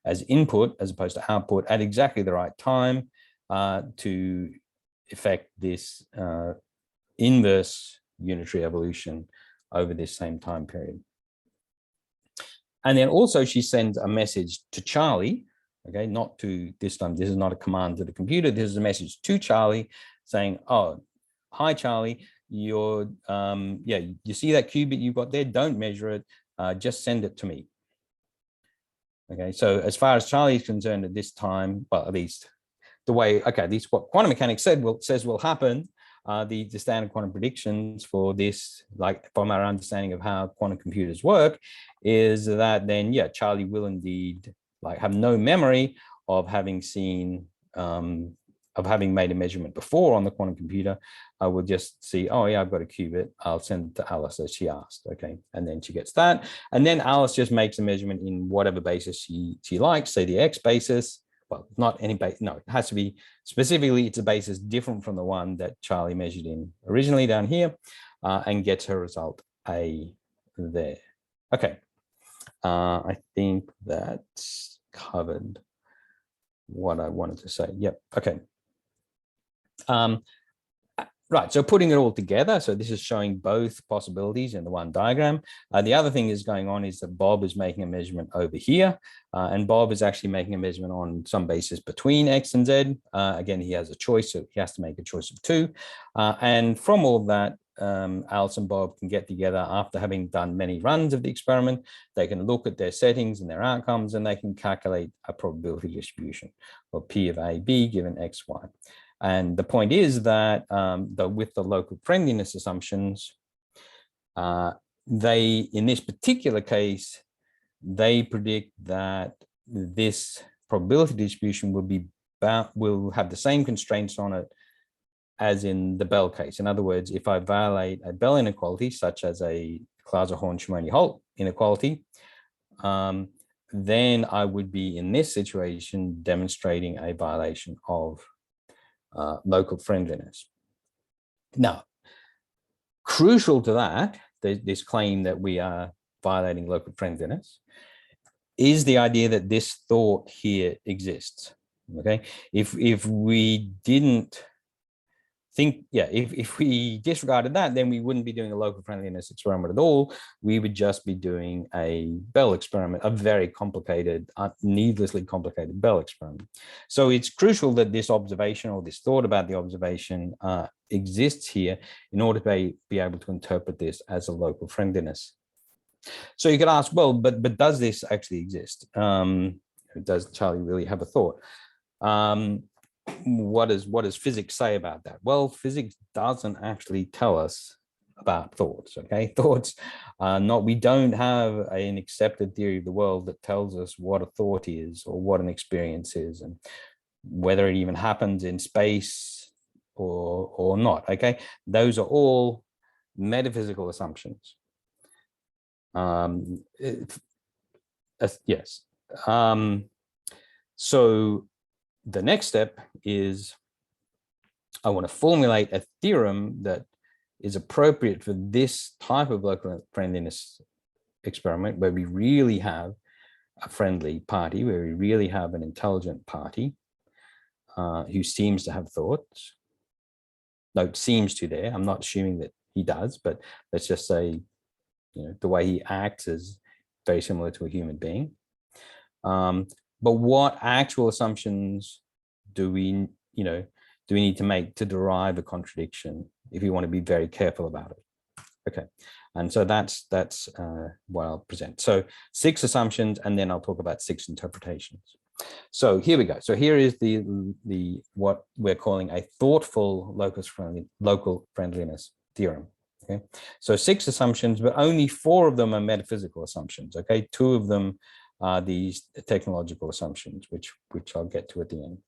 as input as opposed to output at exactly the right time, to effect this inverse unitary evolution over this same time period. And then also she sends a message to Charlie, okay, not to this time, this is not a command to the computer, this is a message to Charlie saying, oh, hi, Charlie, you're, yeah, you see that qubit you've got there, don't measure it, just send it to me. Okay, so as far as Charlie is concerned at this time, well, at least the way, okay, this what quantum mechanics says will happen, the standard quantum predictions for this, like from our understanding of how quantum computers work, is that then, yeah, Charlie will indeed like have no memory of having seen, of having made a measurement before on the quantum computer. I will just see, oh yeah, I've got a qubit, I'll send it to Alice as she asked, okay? And then she gets that. And then Alice just makes a measurement in whatever basis she likes, say the X basis. Well, not any base, no, it has to be specifically, it's a basis different from the one that Charlie measured in originally down here, and gets her result A there. Okay, I think that's covered what I wanted to say. Yep, okay. Right, so putting it all together, so this is showing both possibilities in the one diagram. The other thing is going on is that Bob is making a measurement over here, and Bob is actually making a measurement on some basis between X and Z. Again, he has a choice, so he has to make a choice of two. And from all that, Alice and Bob can get together after having done many runs of the experiment. They can look at their settings and their outcomes, and they can calculate a probability distribution, or P of A, B given X, Y. And the point is that with the local friendliness assumptions, they, in this particular case, they predict that this probability distribution will have the same constraints on it as in the Bell case. In other words, if I violate a Bell inequality, such as a Clauser-Horn-Shimoni-Holt inequality, then I would be in this situation demonstrating a violation of local friendliness. Now, crucial to that, this claim that we are violating local friendliness, is the idea that this thought here exists. Okay, if we didn't think, yeah, if we disregarded that, then we wouldn't be doing a local friendliness experiment at all. We would just be doing a Bell experiment, a very complicated, needlessly complicated Bell experiment. So it's crucial that this observation, or this thought about the observation, exists here in order to be able to interpret this as a local friendliness. So you could ask, well, but does this actually exist? Does Charlie really have a thought? What does physics say about that? Well, physics doesn't actually tell us about thoughts. Okay, thoughts are not, we don't have an accepted theory of the world that tells us what a thought is or what an experience is and whether it even happens in space or not. Okay, those are all metaphysical assumptions. Yes. So the next step is I want to formulate a theorem that is appropriate for this type of local friendliness experiment, where we really have a friendly party, where we really have an intelligent party who seems to have thoughts. No, seems to there. I'm not assuming that he does, but let's just say, you know, the way he acts is very similar to a human being. But what actual assumptions do we need to make to derive a contradiction if you want to be very careful about it? Okay, and so that's what I'll present. So 6 assumptions, and then I'll talk about 6 interpretations. So here we go. So here is the what we're calling a thoughtful local friendliness theorem. Okay, so 6 assumptions, but only 4 of them are metaphysical assumptions. Okay, 2 of them are these technological assumptions, which I'll get to at the end.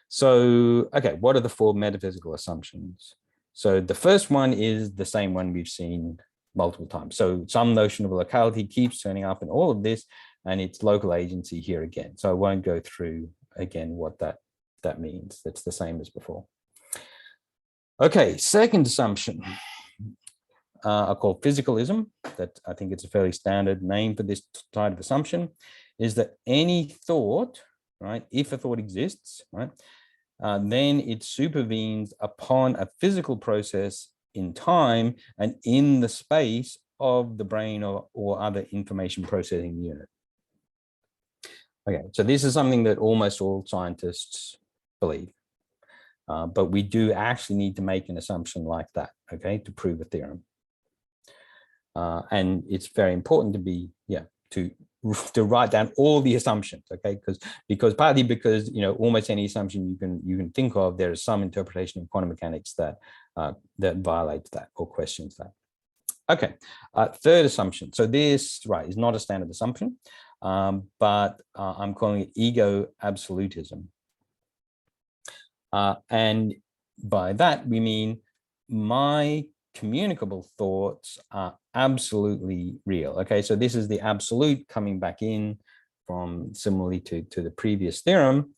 So, okay, what are the 4 metaphysical assumptions? So the first one is the same one we've seen multiple times. So some notion of locality keeps turning up in all of this, and it's local agency here again. So I won't go through again what that means. That's the same as before. Okay, second assumption are called physicalism. That I think it's a fairly standard name for this type of assumption, is that any thought, right, if a thought exists, right, then it supervenes upon a physical process in time and in the space of the brain or other information processing unit. Okay, so this is something that almost all scientists believe, but we do actually need to make an assumption like that, okay, to prove a theorem. And it's very important to be, to write down all the assumptions, okay, because partly because almost any assumption you can think of, there is some interpretation of quantum mechanics that that violates that or questions that. Okay, third assumption. So this is not a standard assumption, but I'm calling it ego absolutism. And by that we mean my communicable thoughts are absolutely real. Okay, so this is the absolute coming back in from similarly to the previous theorem.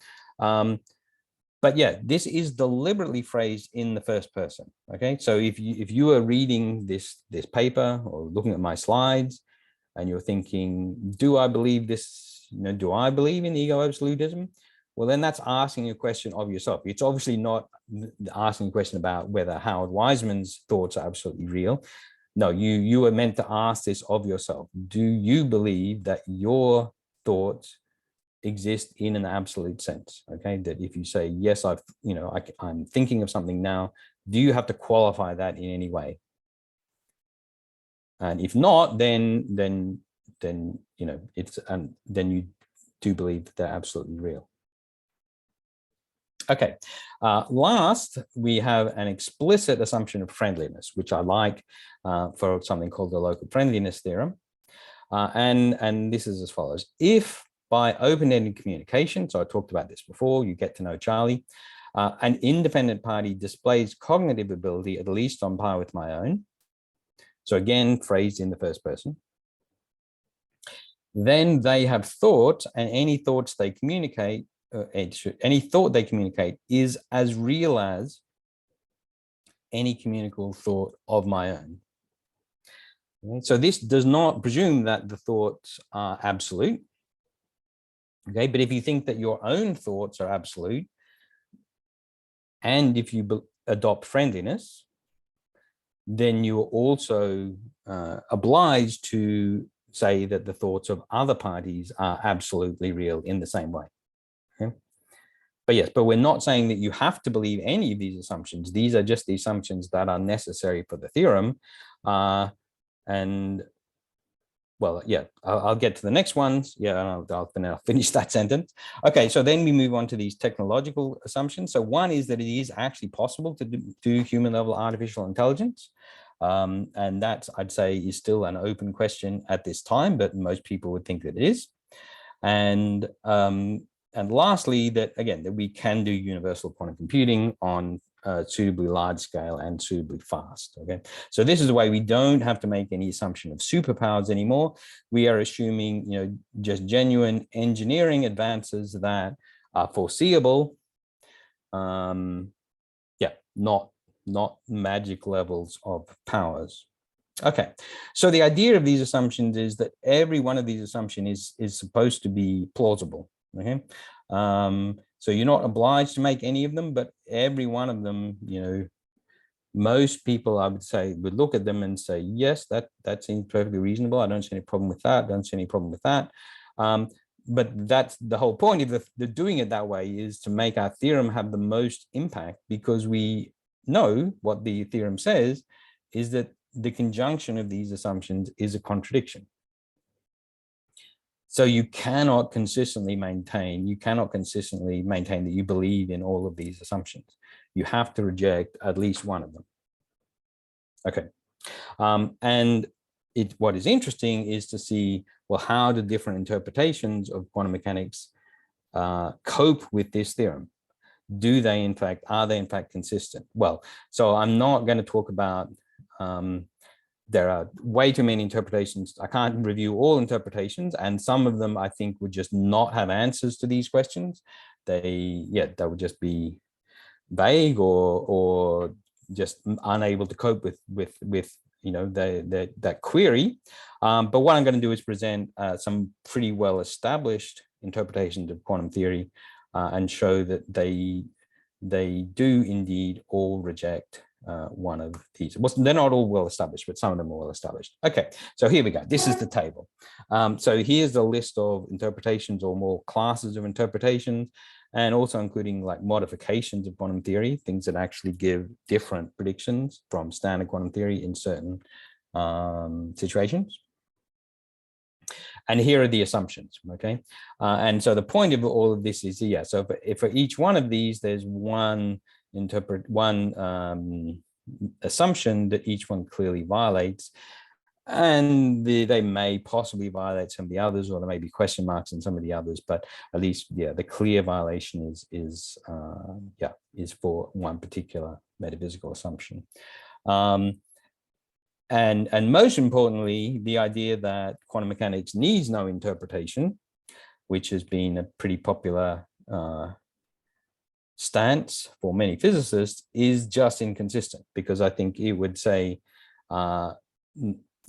But yeah, this is deliberately phrased in the first person. Okay, so if you are reading this paper or looking at my slides and you're thinking, do I believe this, do I believe in ego absolutism? Well, then that's asking a question of yourself. It's obviously not asking a question about whether Howard Wiseman's thoughts are absolutely real. No, you are meant to ask this of yourself. Do you believe that your thoughts exist in an absolute sense? Okay, that if you say, yes, I'm thinking of something now, do you have to qualify that in any way? And if not, then it's then you do believe that they're absolutely real. Okay, last, we have an explicit assumption of friendliness, which I like for something called the local friendliness theorem. And this is as follows. If by open-ended communication, so I talked about this before, you get to know Charlie, an independent party displays cognitive ability at least on par with my own, so again, phrased in the first person, then they have thought, and any thoughts they communicate, any thought they communicate is as real as any communicable thought of my own. So this does not presume that the thoughts are absolute. Okay, but if you think that your own thoughts are absolute, and if you adopt friendliness, then you are also obliged to say that the thoughts of other parties are absolutely real in the same way. Okay? But yes, but we're not saying that you have to believe any of these assumptions. These are just the assumptions that are necessary for the theorem. And well, yeah, I'll get to the next ones. Yeah, and I'll finish that sentence. Okay, so then we move on to these technological assumptions. So one is that it is actually possible to do human level artificial intelligence. And that, I'd say, is still an open question at this time, but most people would think that it is. And lastly, that again, that we can do universal quantum computing on suitably large scale and suitably fast. Okay, so this is the way we don't have to make any assumption of superpowers anymore. We are assuming, just genuine engineering advances that are foreseeable. Yeah, not magic levels of powers. Okay, so the idea of these assumptions is that every one of these assumptions is supposed to be plausible. Okay, so you're not obliged to make any of them, but every one of them, most people, I would say, would look at them and say, yes, that seems perfectly reasonable. I don't see any problem with that. I don't see any problem with that. But that's the whole point of the doing it that way, is to make our theorem have the most impact, because we know what the theorem says is that the conjunction of these assumptions is a contradiction. So you cannot consistently maintain that you believe in all of these assumptions. You have to reject at least one of them. Okay. And what is interesting is to see, well, how do different interpretations of quantum mechanics cope with this theorem? Are they in fact consistent? Well, so I'm not going to talk about, there are way too many interpretations. I can't review all interpretations, and some of them I think would just not have answers to these questions. They would just be vague or just unable to cope with that query. But what I'm going to do is present some pretty well established interpretations of quantum theory and show that they they do indeed all reject one of these. Well, they're not all well established, but some of them are well established. Okay, so here we go. This is the table. So here's the list of interpretations or more classes of interpretations, and also including like modifications of quantum theory, things that actually give different predictions from standard quantum theory in certain situations. And here are the assumptions, okay? And so the point of all of this is, yeah, so if for each one of these, there's one assumption that each one clearly violates, and they may possibly violate some of the others, or there may be question marks in some of the others, but at least, yeah, the clear violation is for one particular metaphysical assumption. And most importantly, the idea that quantum mechanics needs no interpretation, which has been a pretty popular stance for many physicists, is just inconsistent, because I think it would say,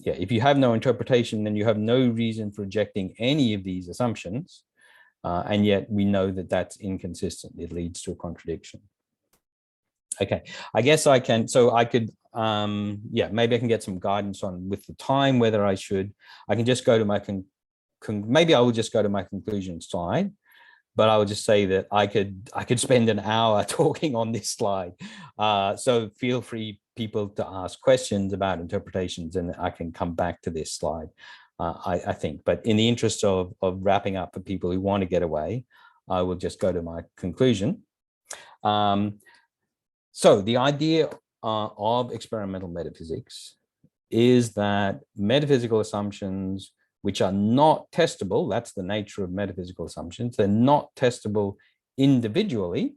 yeah, if you have no interpretation, then you have no reason for rejecting any of these assumptions. And yet we know that that's inconsistent. It leads to a contradiction. Okay, I guess I can, so I could, yeah, maybe I can get some guidance on with the time, whether I can just go to my, maybe I will just go to my conclusion slide, but I would just say that I could spend an hour talking on this slide. So feel free, people, to ask questions about interpretations, and I can come back to this slide, I think. But in the interest of wrapping up for people who want to get away, I will just go to my conclusion. So the idea of experimental metaphysics is that metaphysical assumptions which are not testable, that's the nature of metaphysical assumptions, they're not testable individually.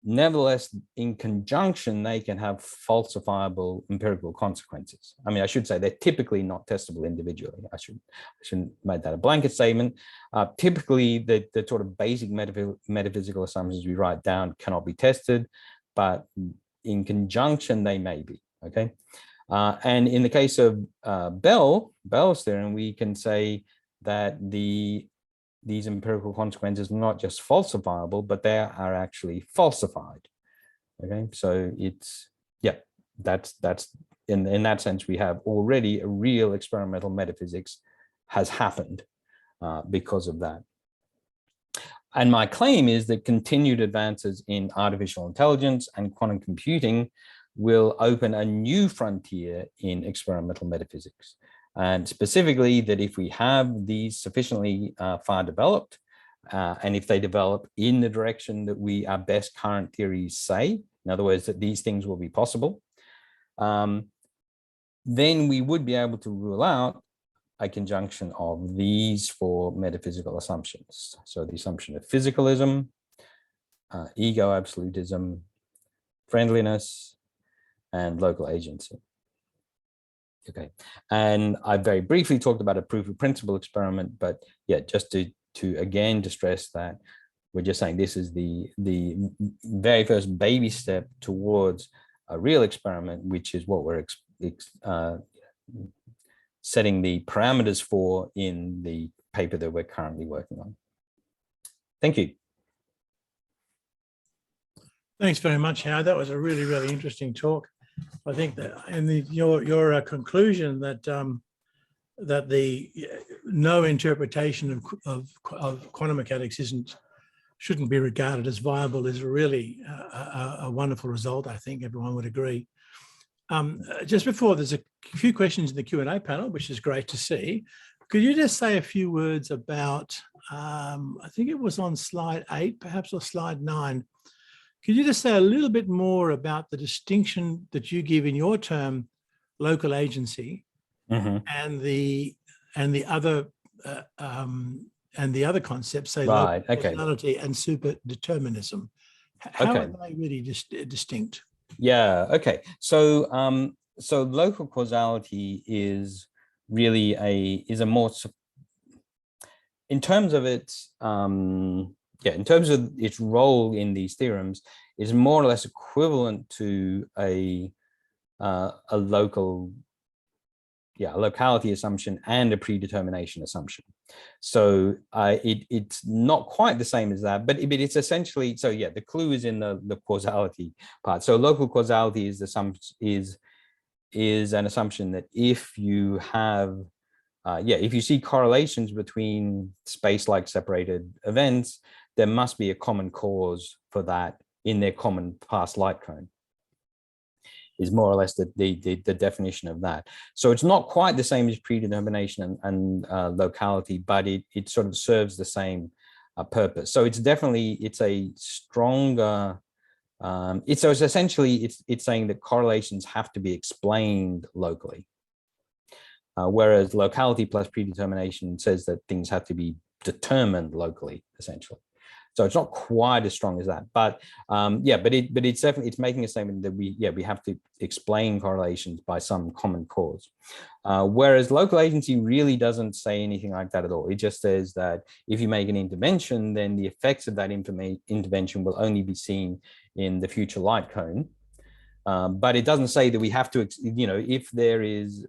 Nevertheless, in conjunction, they can have falsifiable empirical consequences. I mean, I should say they're typically not testable individually. I shouldn't make that a blanket statement. Typically, the sort of basic metaphysical assumptions we write down cannot be tested, but in conjunction, they may be, okay? And in the case of Bell's theorem, we can say that these empirical consequences are not just falsifiable, but they are actually falsified. Okay, so it's, yeah, that's in that sense, we have already a real experimental metaphysics has happened because of that. And my claim is that continued advances in artificial intelligence and quantum computing will open a new frontier in experimental metaphysics. And specifically that if we have these sufficiently far developed, and if they develop in the direction that our best current theories say, in other words, that these things will be possible, then we would be able to rule out a conjunction of these four metaphysical assumptions. So the assumption of physicalism, ego absolutism, friendliness, and local agency. Okay, and I very briefly talked about a proof of principle experiment, but yeah, just to again to stress that we're just saying this is the very first baby step towards a real experiment, which is what we're setting the parameters for in the paper that we're currently working on. Thank you. Thanks very much, Howard. That was a really, really interesting talk. I think that, and your conclusion that that the no interpretation of quantum mechanics shouldn't be regarded as viable is really a wonderful result. I think everyone would agree. Just before, there's a few questions in the Q&A panel, which is great to see. Could you just say a few words about, I think it was on slide 8, perhaps, or slide 9. Could you just say a little bit more about the distinction that you give in your term, local agency, and the other concepts, say, right, local causality and super determinism? How are they really distinct? Yeah. Okay. So so local causality is really a more, in terms of its in terms of its role in these theorems, is more or less equivalent to a local a locality assumption and a predetermination assumption. So it's not quite the same as that, but it's essentially, so yeah, the clue is in the causality part. So local causality is an assumption that if you have, if you see correlations between space-like separated events, there must be a common cause for that in their common past light cone, is more or less the definition of that. So it's not quite the same as predetermination and locality, but it sort of serves the same purpose. So it's a stronger, it's essentially saying that correlations have to be explained locally. Whereas locality plus predetermination says that things have to be determined locally, essentially. So it's not quite as strong as that, but it's definitely, it's making a statement that we have to explain correlations by some common cause. Whereas local agency really doesn't say anything like that at all. It just says that if you make an intervention, then the effects of that intervention will only be seen in the future light cone. But it doesn't say that we have to, if there is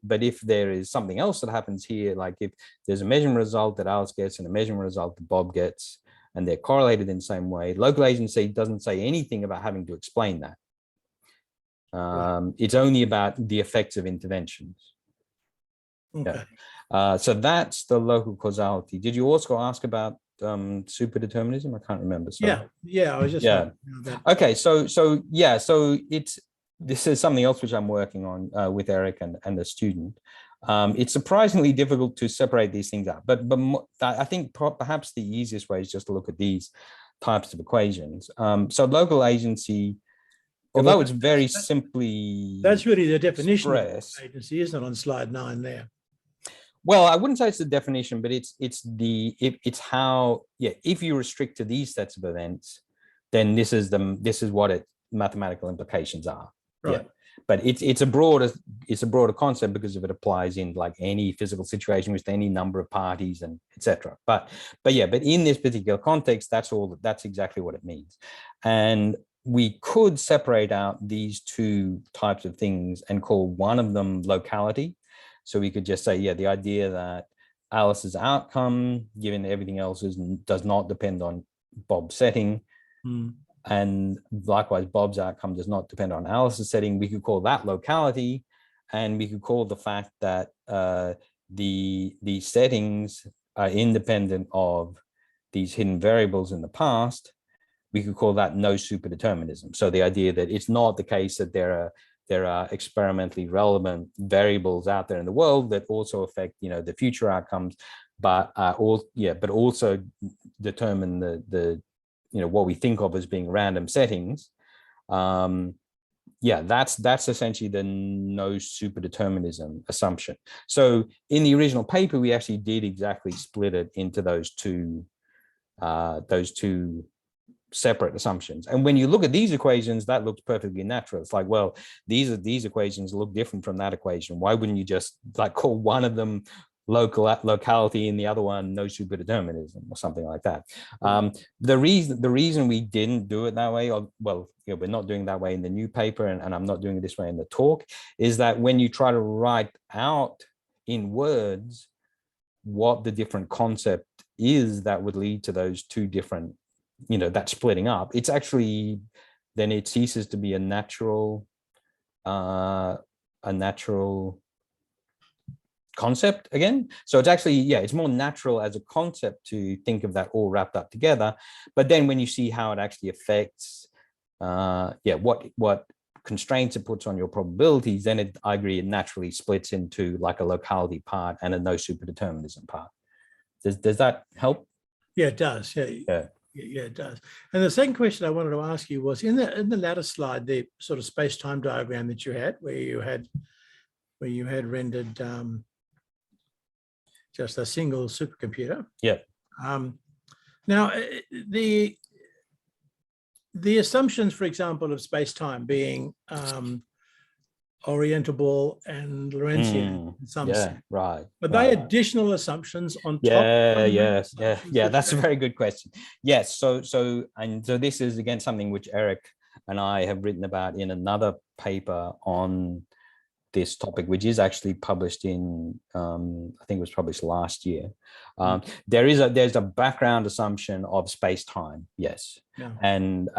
something else that happens here, like if there's a measurement result that Alice gets and a measurement result that Bob gets, and they're correlated in the same way, local agency doesn't say anything about having to explain that. It's only about the effects of interventions. Okay. Yeah. So that's the local causality. Did you also ask about superdeterminism? I can't remember. So. Yeah, I was just okay. So this is something else which I'm working on with Eric and the student. It's surprisingly difficult to separate these things out, but I think perhaps the easiest way is just to look at these types of equations. So local agency, although it's very simply that's really the definition expressed, of agency, isn't it, on slide 9 there? Well, I wouldn't say it's the definition, but it's how, if you restrict to these sets of events, then this is what its mathematical implications are. Right. Yeah. But it's a broader concept because if it applies in like any physical situation with any number of parties and etc. But in this particular context, that's exactly what it means. And we could separate out these two types of things and call one of them locality. So we could just say, the idea that Alice's outcome, given everything else, does not depend on Bob's setting. And likewise, Bob's outcome does not depend on Alice's setting. We could call that locality, and we could call the fact that the settings are independent of these hidden variables in the past. We could call that no superdeterminism. So the idea that it's not the case that there are experimentally relevant variables out there in the world that also affect the future outcomes, but also determine the what we think of as being random settings. That's essentially the no superdeterminism assumption. So in the original paper, we actually did exactly split it into those two separate assumptions. And when you look at these equations, that looks perfectly natural. It's like, well, these equations look different from that equation. Why wouldn't you just like call one of them locality and the other one no superdeterminism or something like that? The reason we didn't do it that way, we're not doing that way in the new paper, and I'm not doing it this way in the talk, is that when you try to write out in words what the different concept is that would lead to those two different, that splitting up, it's actually, then it ceases to be a natural concept again. So it's actually, it's more natural as a concept to think of that all wrapped up together. But then when you see how it actually affects, what constraints it puts on your probabilities, then I agree, it naturally splits into like a locality part and a no superdeterminism part. Does that help? Yeah, it does. Yeah, it does. And the second question I wanted to ask you was in the latter slide, the sort of space-time diagram that you had, where you had rendered just a single supercomputer. Yeah. Now, the assumptions, for example, of space-time being orientable and Lorentzian in some sense. Right. But they additional assumptions on top. That's a very good question. Yes. So this is again something which Eric and I have written about in another paper on this topic, which is actually published in, I think it was published last year. There's a background assumption of space-time, yes, Yeah. and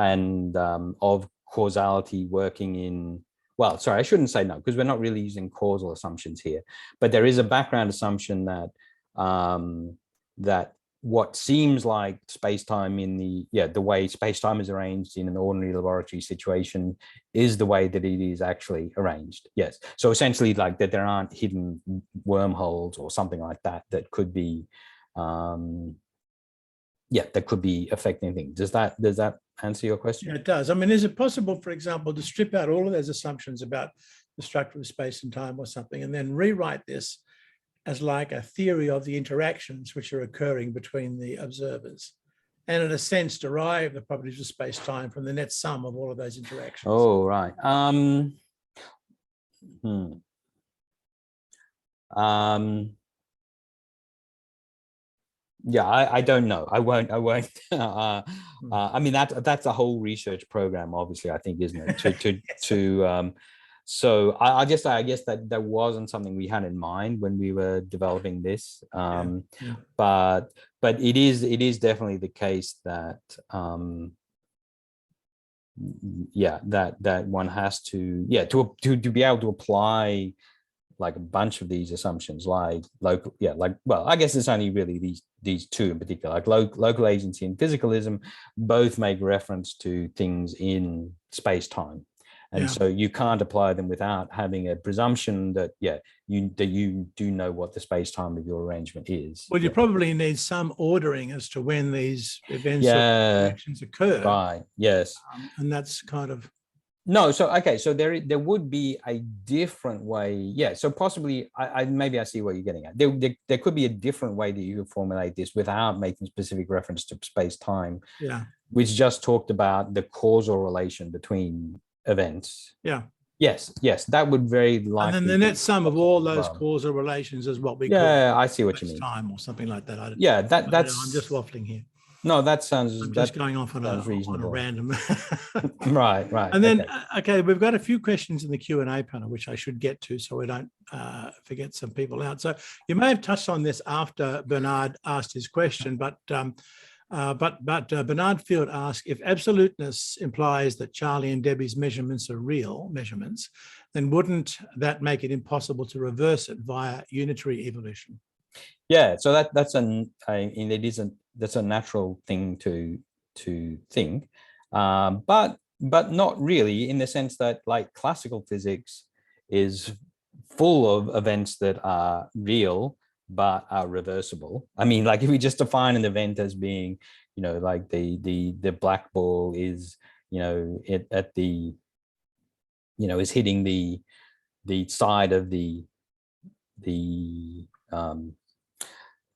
of causality working in, well, sorry, I shouldn't say no, because we're not really using causal assumptions here, but there is a background assumption that that what seems like space-time in the way space-time is arranged in an ordinary laboratory situation is the way that it is actually arranged. Yes. So essentially, like that there aren't hidden wormholes or something like that that could be, that could be affecting things. Does that answer your question? Yeah, it does. I mean, is it possible, for example, to strip out all of those assumptions about the structure of space and time or something, and then rewrite this as like a theory of the interactions which are occurring between the observers, and in a sense derive the properties of space-time from the net sum of all of those interactions? Oh, right. Yeah, I don't know. I won't. I mean, that's a whole research program, obviously, I think, isn't it? Yes. So I guess that wasn't something we had in mind when we were developing this. But it is definitely the case that that one has to be able to apply like a bunch of these assumptions, like local, well, I guess it's only really these two in particular, like local agency and physicalism, both make reference to things in space-time. And so you can't apply them without having a presumption that, you do know what the space-time of your arrangement is. Well, you probably need some ordering as to when these events or reactions occur. Right, yes. And that's kind of... No, so, okay, so there would be a different way. So possibly, maybe I see what you're getting at. There could be a different way that you could formulate this without making specific reference to space-time, which just talked about the causal relation between events. Yes, that would very likely. And then the net sum of all those causal relations is what we call I see what you mean. Time or something like that. That's. I'm just waffling here. No, that sounds. I'm just going off on a random. Right. And then, okay, we've got a few questions in the Q&A panel, which I should get to, so we don't forget some people out. So you may have touched on this after Bernard asked his question, but Bernard Field asked, if absoluteness implies that Charlie and Debbie's measurements are real measurements, then wouldn't that make it impossible to reverse it via unitary evolution? So that's a natural thing to think, but not really, in the sense that, like, classical physics is full of events that are real but are reversible. I mean, like, if we just define an event as being, like the black ball is, at the, is hitting the side of the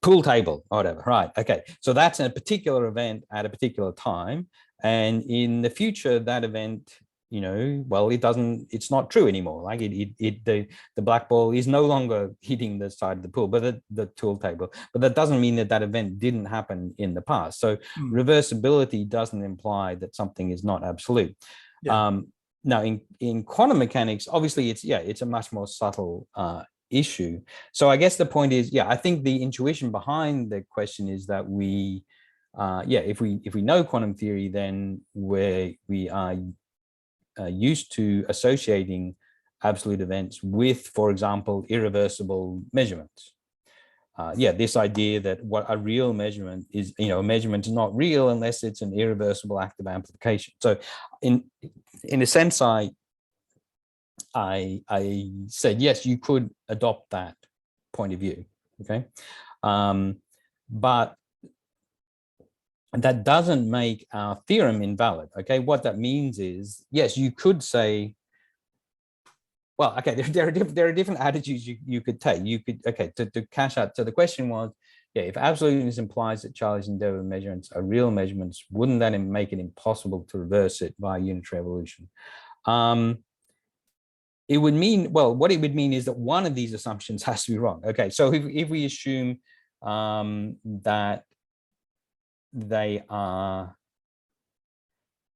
pool table or whatever, right? Okay, so that's a particular event at a particular time, and in the future that event, well, it's not true anymore. Like the black ball is no longer hitting the side of the pool, but the pool table. But that doesn't mean that event didn't happen in the past. So reversibility doesn't imply that something is not absolute. Now, in quantum mechanics, obviously it's a much more subtle issue. So I guess the point is, I think the intuition behind the question is that we, if we know quantum theory, then we are used to associating absolute events with, for example, irreversible measurements. This idea that what a real measurement is, a measurement is not real unless it's an irreversible act of amplification. So in a sense, I said, yes, you could adopt that point of view, okay? But that doesn't make our theorem invalid, okay? What that means is, yes, you could say, well, okay, there are different attitudes you could take. You could, okay, to cash out. So the question was, if absoluteness implies that Charlie's and Debbie's measurements are real measurements, wouldn't that make it impossible to reverse it by unitary evolution? It would mean, well, what it would mean is that one of these assumptions has to be wrong. Okay, so if we assume that they are,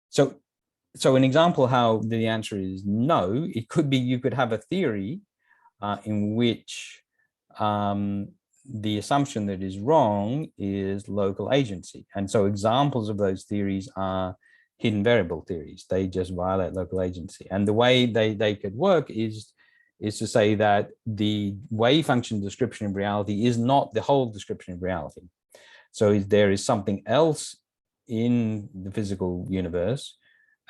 so an example how the answer is no, it could be you could have a theory in which the assumption that is wrong is local agency. And so examples of those theories are hidden variable theories. They just violate local agency. And the way they could work is to say that the wave function description of reality is not the whole description of reality. So there is something else in the physical universe,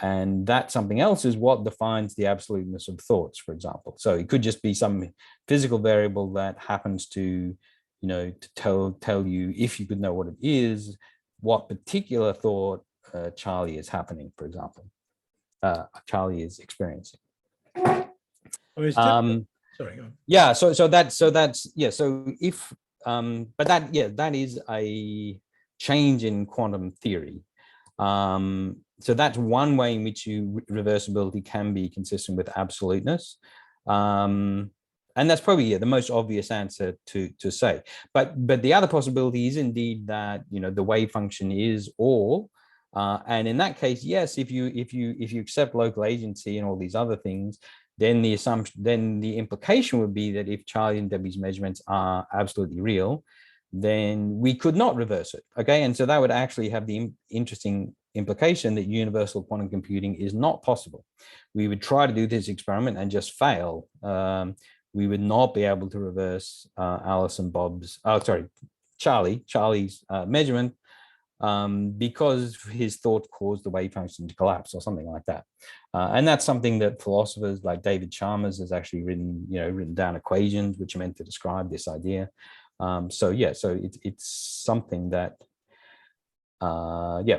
and that something else is what defines the absoluteness of thoughts, for example. So it could just be some physical variable that happens to, to tell you, if you could know what it is, what particular thought Charlie is happening, for example, Charlie is experiencing. Sorry, go on. Yeah, so if but that is a change in quantum theory. So that's one way in which reversibility can be consistent with absoluteness. And that's probably the most obvious answer to say. But the other possibility is indeed that the wave function is all. And in that case, yes, if you accept local agency and all these other things, then the implication would be that if Charlie and Debbie's measurements are absolutely real, then we could not reverse it. Okay, and so that would actually have the interesting implication that universal quantum computing is not possible. We would try to do this experiment and just fail. We would not be able to reverse Charlie's measurement because his thought caused the wave function to collapse or something like that. And that's something that philosophers like David Chalmers has actually written down equations which are meant to describe this idea. So it's something that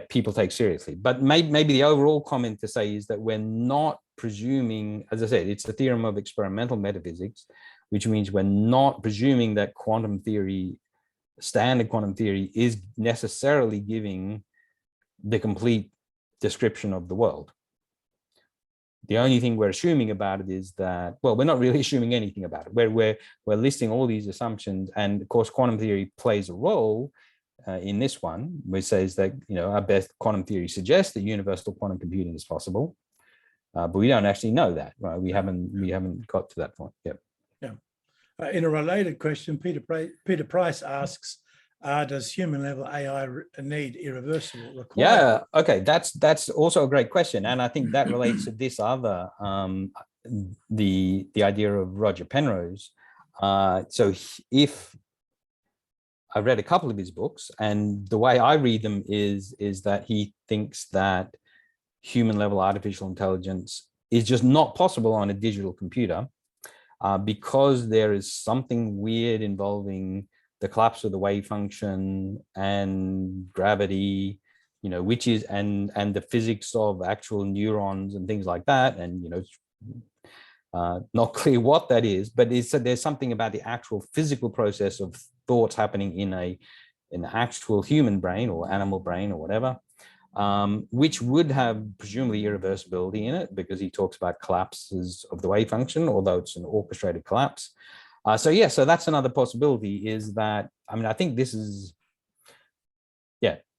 people take seriously. But maybe the overall comment to say is that we're not presuming, as I said, it's the theorem of experimental metaphysics, which means we're not presuming that quantum theory, standard quantum theory, is necessarily giving the complete description of the world. The only thing we're assuming about it is that, well, we're not really assuming anything about it. We're listing all these assumptions, and of course, quantum theory plays a role in this one, which says that our best quantum theory suggests that universal quantum computing is possible, but we don't actually know that. Right? We haven't got to that point yet. Yeah. In a related question, Peter Price asks, does human level AI need irreversible requirement? Yeah, okay, that's also a great question, and I think that relates to this other the idea of Roger Penrose. So if I read a couple of his books, and the way I read them is that he thinks that human level artificial intelligence is just not possible on a digital computer because there is something weird involving the collapse of the wave function and gravity, which is and the physics of actual neurons and things like that, and not clear what that is, but there's something about the actual physical process of thoughts happening in an actual human brain or animal brain or whatever, which would have presumably irreversibility in it, because he talks about collapses of the wave function, although it's an orchestrated collapse. So that's another possibility, is that, I think this is,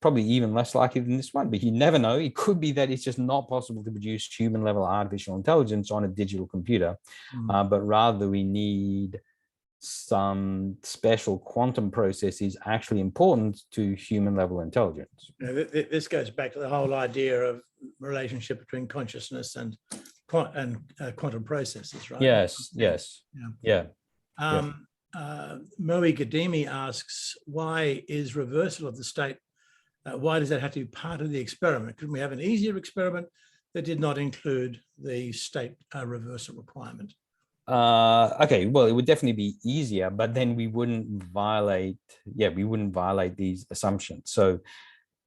probably even less likely than this one, but you never know. It could be that it's just not possible to produce human level artificial intelligence on a digital computer, but rather we need some special quantum processes actually important to human level intelligence. This goes back to the whole idea of relationship between consciousness and quantum processes, right? Yes. Moe Gadimi asks, why is reversal of the state, why does that have to be part of the experiment? Couldn't we have an easier experiment that did not include the state reversal requirement? Okay, well, it would definitely be easier, but then we wouldn't violate these assumptions. So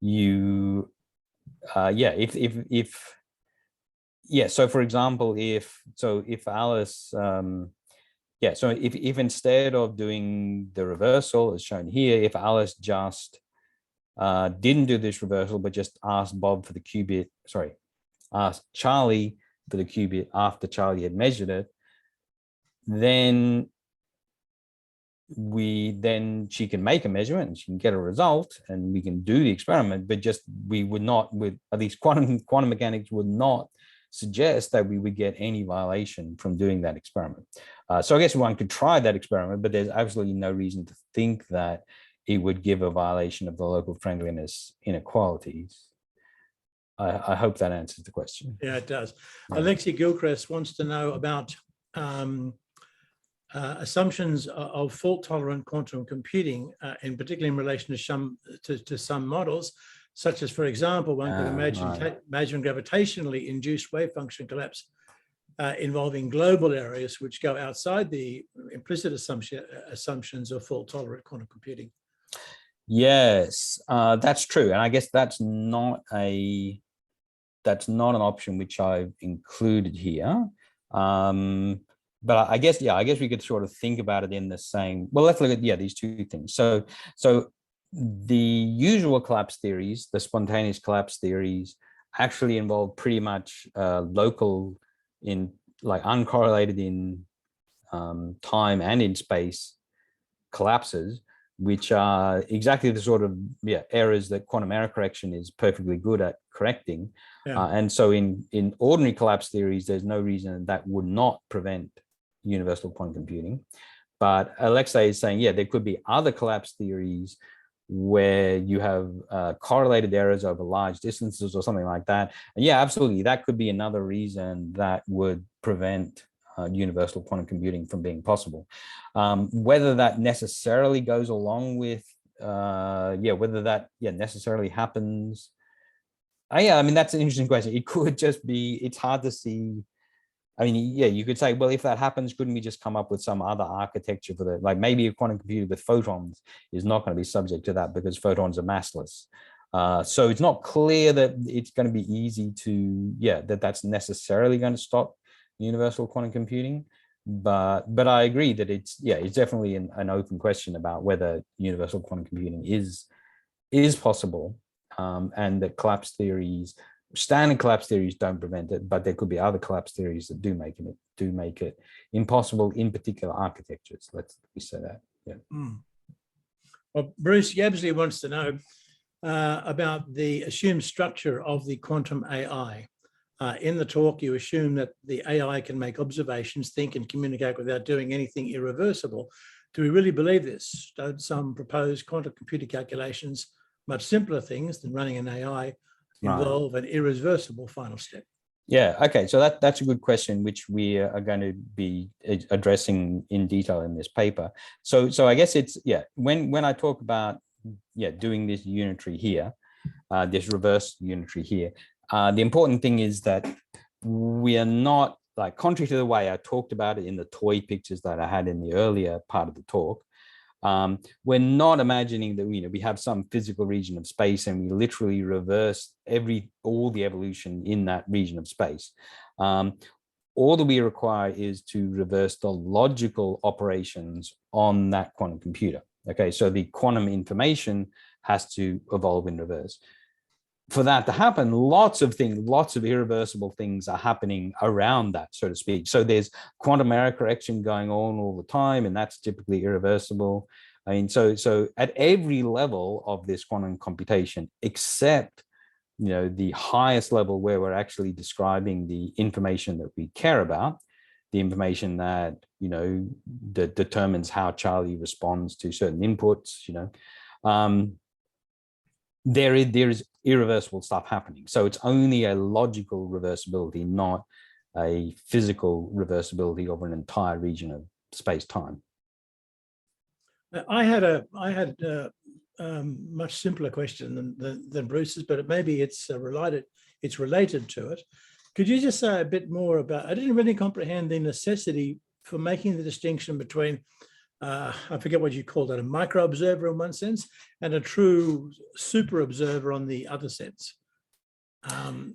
you, so for example, if Alice, so if instead of doing the reversal as shown here, if Alice just didn't do this reversal, but just asked Charlie for the qubit after Charlie had measured it, then she can make a measurement and she can get a result and we can do the experiment, but just we would not, with at least quantum mechanics would not suggest that we would get any violation from doing that experiment. So I guess one could try that experiment, but there's absolutely no reason to think that it would give a violation of the local friendliness inequalities. I hope that answers the question. Yeah, it does. Yeah. Alexei Gilchrist wants to know about assumptions of fault-tolerant quantum computing, in particular in relation to some models, such as, for example, one could imagine gravitationally induced wave function collapse involving global areas which go outside the implicit assumptions of fault-tolerant quantum computing. Yes, that's true, and I guess that's not an option which I've included here. But I guess we could sort of think about it in the same. Well, let's look at these two things. So the usual collapse theories, the spontaneous collapse theories, actually involve pretty much local, in like uncorrelated in time and in space collapses, which are exactly the sort of errors that quantum error correction is perfectly good at correcting. And so in ordinary collapse theories, there's no reason that would not prevent universal quantum computing. But Alexei is saying, there could be other collapse theories where you have correlated errors over large distances or something like that. And absolutely, that could be another reason that would prevent universal quantum computing from being possible. Whether that necessarily goes along with, whether that necessarily happens. I mean, that's an interesting question. It could just be, it's hard to see. I mean, you could say, well, if that happens, couldn't we just come up with some other architecture for the, like maybe a quantum computer with photons is not going to be subject to that because photons are massless. So it's not clear that it's going to be easy to, that's necessarily going to stop universal quantum computing. But I agree that it's definitely an open question about whether universal quantum computing is possible, and that collapse theories, standard collapse theories, don't prevent it, but there could be other collapse theories that do make it impossible in particular architectures. Let's say that. Well, Bruce Yabsley wants to know about the assumed structure of the quantum AI. In the talk, you assume that the AI can make observations, think, and communicate without doing anything irreversible. Do we really believe this? Don't some proposed quantum computer calculations, much simpler things than running an AI, involve an irreversible final step? Okay. So that's a good question, which we are going to be addressing in detail in this paper. So I guess it's, when I talk about, doing this unitary here, this reverse unitary here, the important thing is that we are not, like, contrary to the way I talked about it in the toy pictures that I had in the earlier part of the talk, we're not imagining that we have some physical region of space and we literally reverse all the evolution in that region of space. All that we require is to reverse the logical operations on that quantum computer. Okay, so the quantum information has to evolve in reverse. For that to happen, lots of irreversible things are happening around that, so to speak. So there's quantum error correction going on all the time, and that's typically irreversible. I mean, so at every level of this quantum computation, except the highest level where we're actually describing the information that we care about, the information that that determines how Charlie responds to certain inputs, there is irreversible stuff happening. So it's only a logical reversibility, not a physical reversibility over an entire region of space-time. I had a much simpler question than Bruce's, but maybe it's related to it. Could you just say a bit more about? I didn't really comprehend the necessity for making the distinction between I forget what you called it, a micro observer in one sense and a true super observer on the other sense. So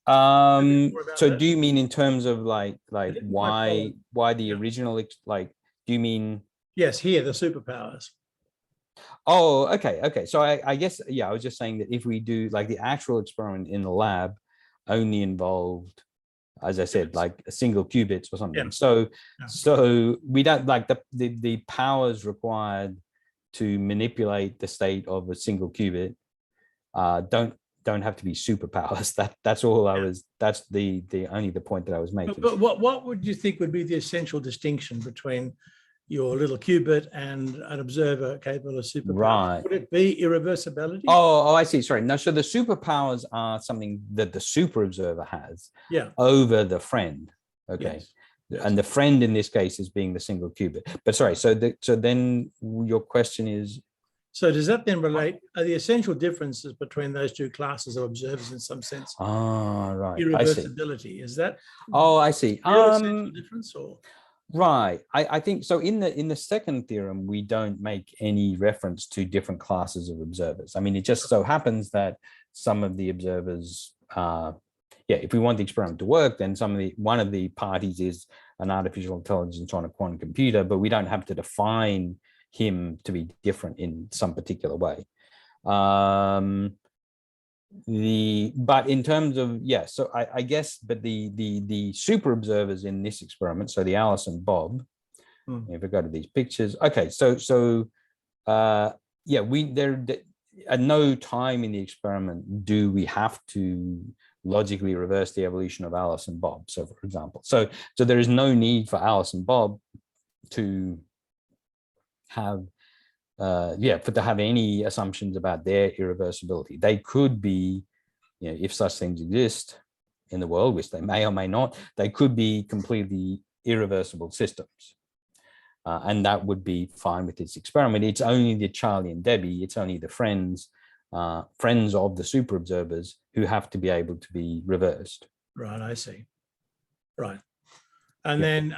do you mean in terms of like why the original, like, do you mean? Yes, here, the superpowers. Oh, okay. So I guess, I was just saying that if we do, like, the actual experiment in the lab only involved, as I said, like a single qubits or something. So we don't, like, the powers required to manipulate the state of a single qubit don't have to be superpowers. That's all I was. That's the only the point that I was making. But what would you think would be the essential distinction between your little qubit and an observer capable of superpower? Right. Would it be irreversibility? Oh, I see. Sorry. No, so the superpowers are something that the super observer has over the friend. Okay. Yes. And the friend in this case is being the single qubit. But sorry, so then your question is, so does that then relate, are the essential differences between those two classes of observers in some sense? Ah, right. Irreversibility. Is that? Oh, I see. Essential difference or? Right. I think so. In the second theorem, we don't make any reference to different classes of observers. I mean, it just so happens that some of the observers, if we want the experiment to work, then one of the parties is an artificial intelligence on a quantum computer, but we don't have to define him to be different in some particular way. But in terms of, so I guess, but the super observers in this experiment, so the Alice and Bob, if we go to these pictures, okay, there at no time in the experiment do we have to logically reverse the evolution of Alice and Bob. So, for example, so there is no need for Alice and Bob to have have any assumptions about their irreversibility. They could be, if such things exist in the world, which they may or may not, they could be completely irreversible systems. And that would be fine with this experiment. It's only the Charlie and Debbie, it's only the friends of the super observers who have to be able to be reversed. Right, I see. Right. And then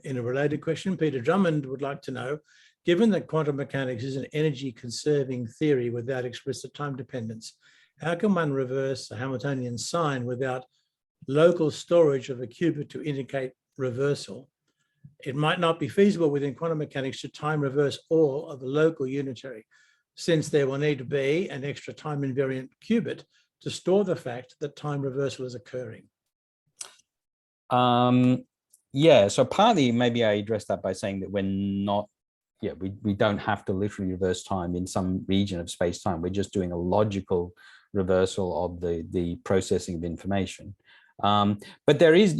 in a related question, Peter Drummond would like to know, given that quantum mechanics is an energy conserving theory without explicit time dependence, how can one reverse a Hamiltonian sign without local storage of a qubit to indicate reversal? It might not be feasible within quantum mechanics to time reverse all of the local unitary, since there will need to be an extra time invariant qubit to store the fact that time reversal is occurring. So partly maybe I addressed that by saying that we're not, we don't have to literally reverse time in some region of space-time. We're just doing a logical reversal of the processing of information. But there is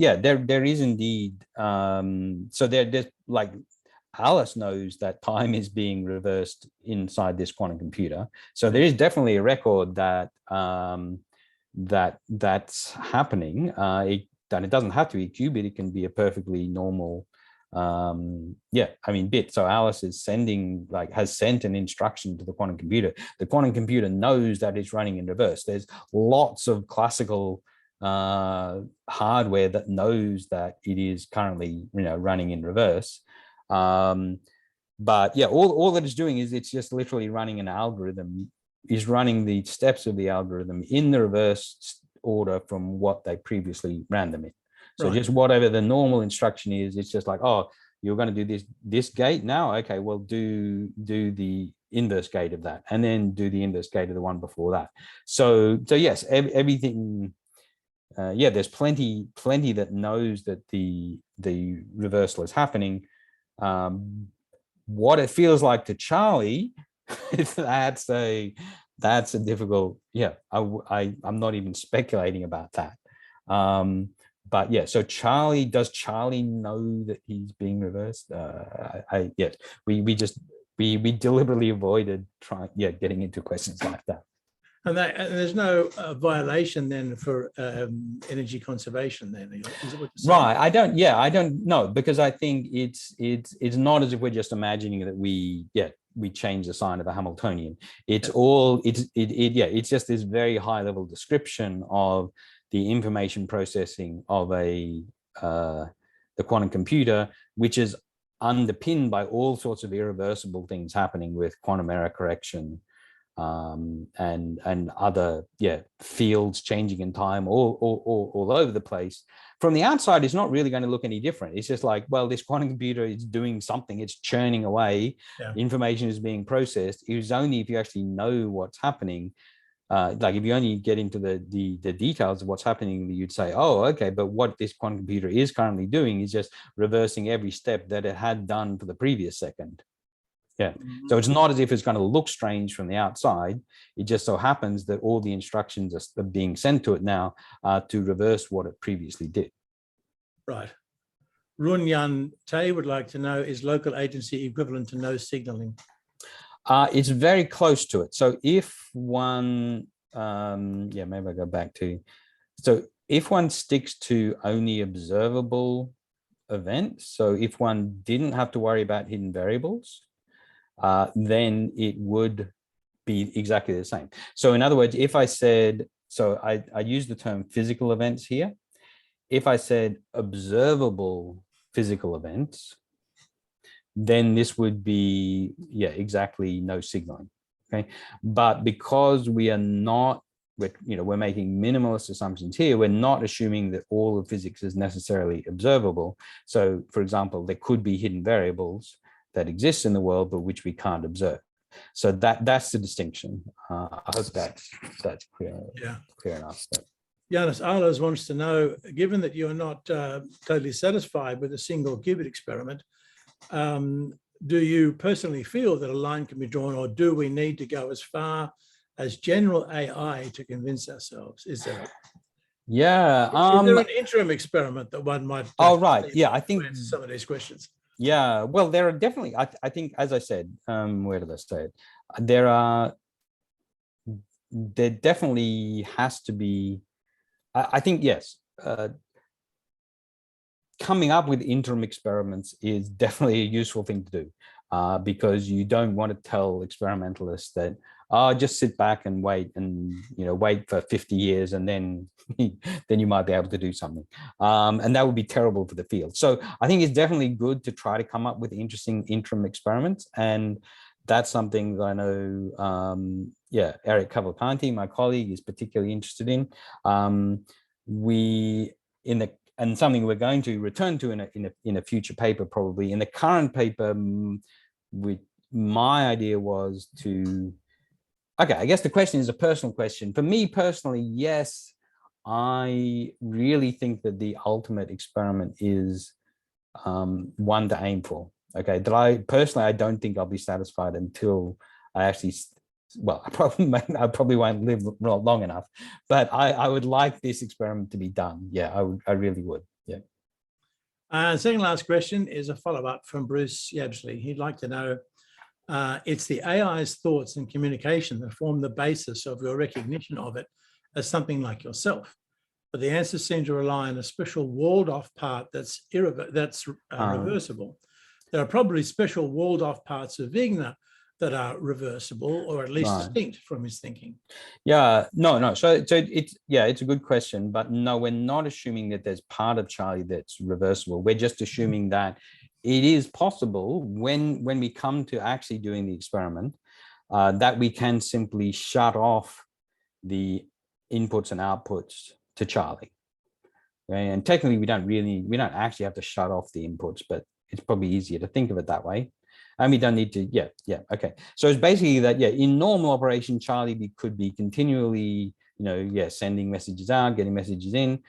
indeed, so there's like Alice knows that time is being reversed inside this quantum computer. So there is definitely a record that that's happening. And it doesn't have to be a qubit, it can be a perfectly normal bit. So Alice is has sent an instruction to the quantum computer. The quantum computer knows that it's running in reverse. There's lots of classical hardware that knows that it is currently running in reverse. All that it's doing is it's just literally running an algorithm, is running the steps of the algorithm in the reverse order from what they previously ran them in. So just whatever the normal instruction is, it's just like, oh, you're going to do this gate now. Okay, well, do the inverse gate of that, and then do the inverse gate of the one before that. So yes, everything. There's plenty that knows that the reversal is happening. What it feels like to Charlie, that's a difficult. I'm not even speculating about that. So does Charlie know that he's being reversed? Yes, we deliberately avoided getting into questions like that. And there's no violation then for energy conservation then, is it what you're saying? Right. I don't know, because I think it's not as if we're just imagining that we change the sign of a Hamiltonian. It's it's just this very high level description of the information processing of the quantum computer, which is underpinned by all sorts of irreversible things happening with quantum error correction, and other fields changing in time all over the place. From the outside, it's not really going to look any different. It's just like, well, this quantum computer is doing something, it's churning away, information is being processed. It's only if you actually know what's happening, like if you only get into the details of what's happening, you'd say, oh, okay, but what this quantum computer is currently doing is just reversing every step that it had done for the previous second. Yeah. So it's not as if it's going to look strange from the outside. It just so happens that all the instructions are being sent to it now to reverse what it previously did. Right. Runyan Tay would like to know, is local agency equivalent to no signaling? It's very close to it. So if one, yeah, maybe I go back to, so if one sticks to only observable events, so if one didn't have to worry about hidden variables, then it would be exactly the same. So in other words, if I said, so I use the term physical events here. If I said observable physical events, then this would be, yeah, exactly no signaling. Okay. But because we are not, we're making minimalist assumptions here, we're not assuming that all of physics is necessarily observable. So for example, there could be hidden variables that exist in the world, but which we can't observe. So that's the distinction. I hope that's clear, clear enough. But. Janis Arlos wants to know, given that you're not totally satisfied with a single qubit experiment, do you personally feel that a line can be drawn, or do we need to go as far as general AI to convince ourselves? Is there is there an interim experiment that one might right. Yeah, I think answer some of these questions? Yeah, well, there are definitely, I think, as I said, where did I say it? There definitely has to be, I think, yes, coming up with interim experiments is definitely a useful thing to do, because you don't want to tell experimentalists that, just sit back and wait and, wait for 50 years and then, then you might be able to do something. And that would be terrible for the field. So I think it's definitely good to try to come up with interesting interim experiments. And that's something that I know, Eric Cavalcanti, my colleague, is particularly interested in. And something we're going to return to in a future paper, probably. In the current paper, my idea was to, okay, I guess the question is a personal question. For me personally, yes, I really think that the ultimate experiment is one to aim for. Okay, that I don't think I'll be satisfied until I actually, well, I probably won't live long enough, but I would like this experiment to be done. Yeah, I really would. Yeah. Second last question is a follow-up from Bruce Yabsley. He'd like to know, it's the AI's thoughts and communication that form the basis of your recognition of it as something like yourself. But the answers seem to rely on a special walled-off part that's reversible. There are probably special walled-off parts of Wigner that are reversible, or at least distinct from his thinking. Yeah, no. So it's a good question, but no, we're not assuming that there's part of Charlie that's reversible. We're just assuming that it is possible when we come to actually doing the experiment, that we can simply shut off the inputs and outputs to Charlie. Okay? And technically, we don't actually have to shut off the inputs, but it's probably easier to think of it that way. And we don't need to, okay. So it's basically that, in normal operation, Charlie could be continually, sending messages out, getting messages in.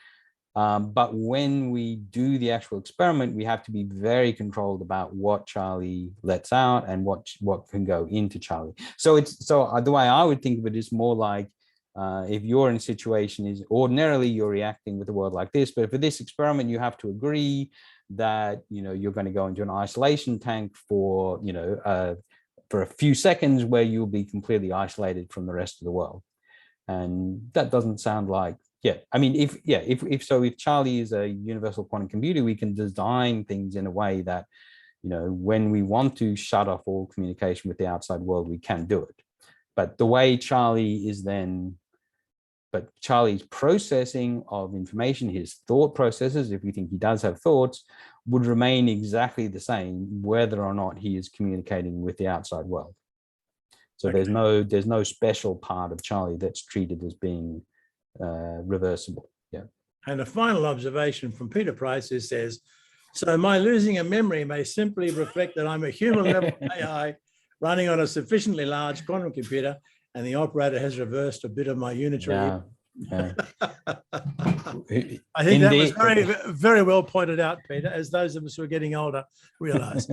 But when we do the actual experiment, we have to be very controlled about what Charlie lets out and what can go into Charlie. So the way I would think of it is more like, if you're in a situation, is ordinarily you're reacting with the world like this, but for this experiment, you have to agree that you're going to go into an isolation tank for a few seconds where you'll be completely isolated from the rest of the world. And that doesn't sound like, I mean, if Charlie is a universal quantum computer, we can design things in a way that when we want to shut off all communication with the outside world, we can do it. But the way Charlie is then, but Charlie's processing of information, his thought processes, if we think he does have thoughts, would remain exactly the same whether or not he is communicating with the outside world. So there's no special part of Charlie that's treated as being reversible. Yeah. And a final observation from Peter Price says, so my losing a memory may simply reflect that I'm a human level AI running on a sufficiently large quantum computer, and the operator has reversed a bit of my unitary. Yeah. I think that was very, very well pointed out, Peter, as those of us who are getting older realize.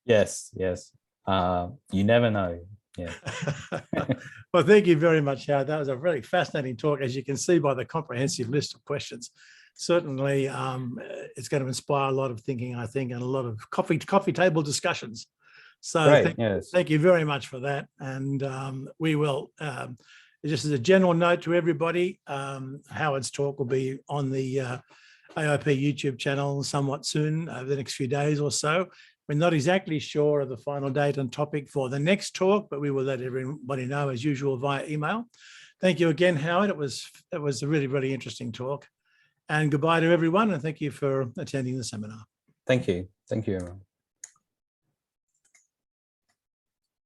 Yes, yes. You never know. Yeah. Well, thank you very much, Howard. That was a really fascinating talk, as you can see by the comprehensive list of questions. Certainly, it's going to inspire a lot of thinking, I think, and a lot of coffee table discussions. So Great, yes. thank you very much for that. And we will, just as a general note to everybody, Howard's talk will be on the AIP YouTube channel somewhat soon, over the next few days or so. We're not exactly sure of the final date and topic for the next talk, but we will let everybody know as usual via email. Thank you again, Howard. It was a really, really interesting talk. And goodbye to everyone, and thank you for attending the seminar. Thank you. Thank you, everyone.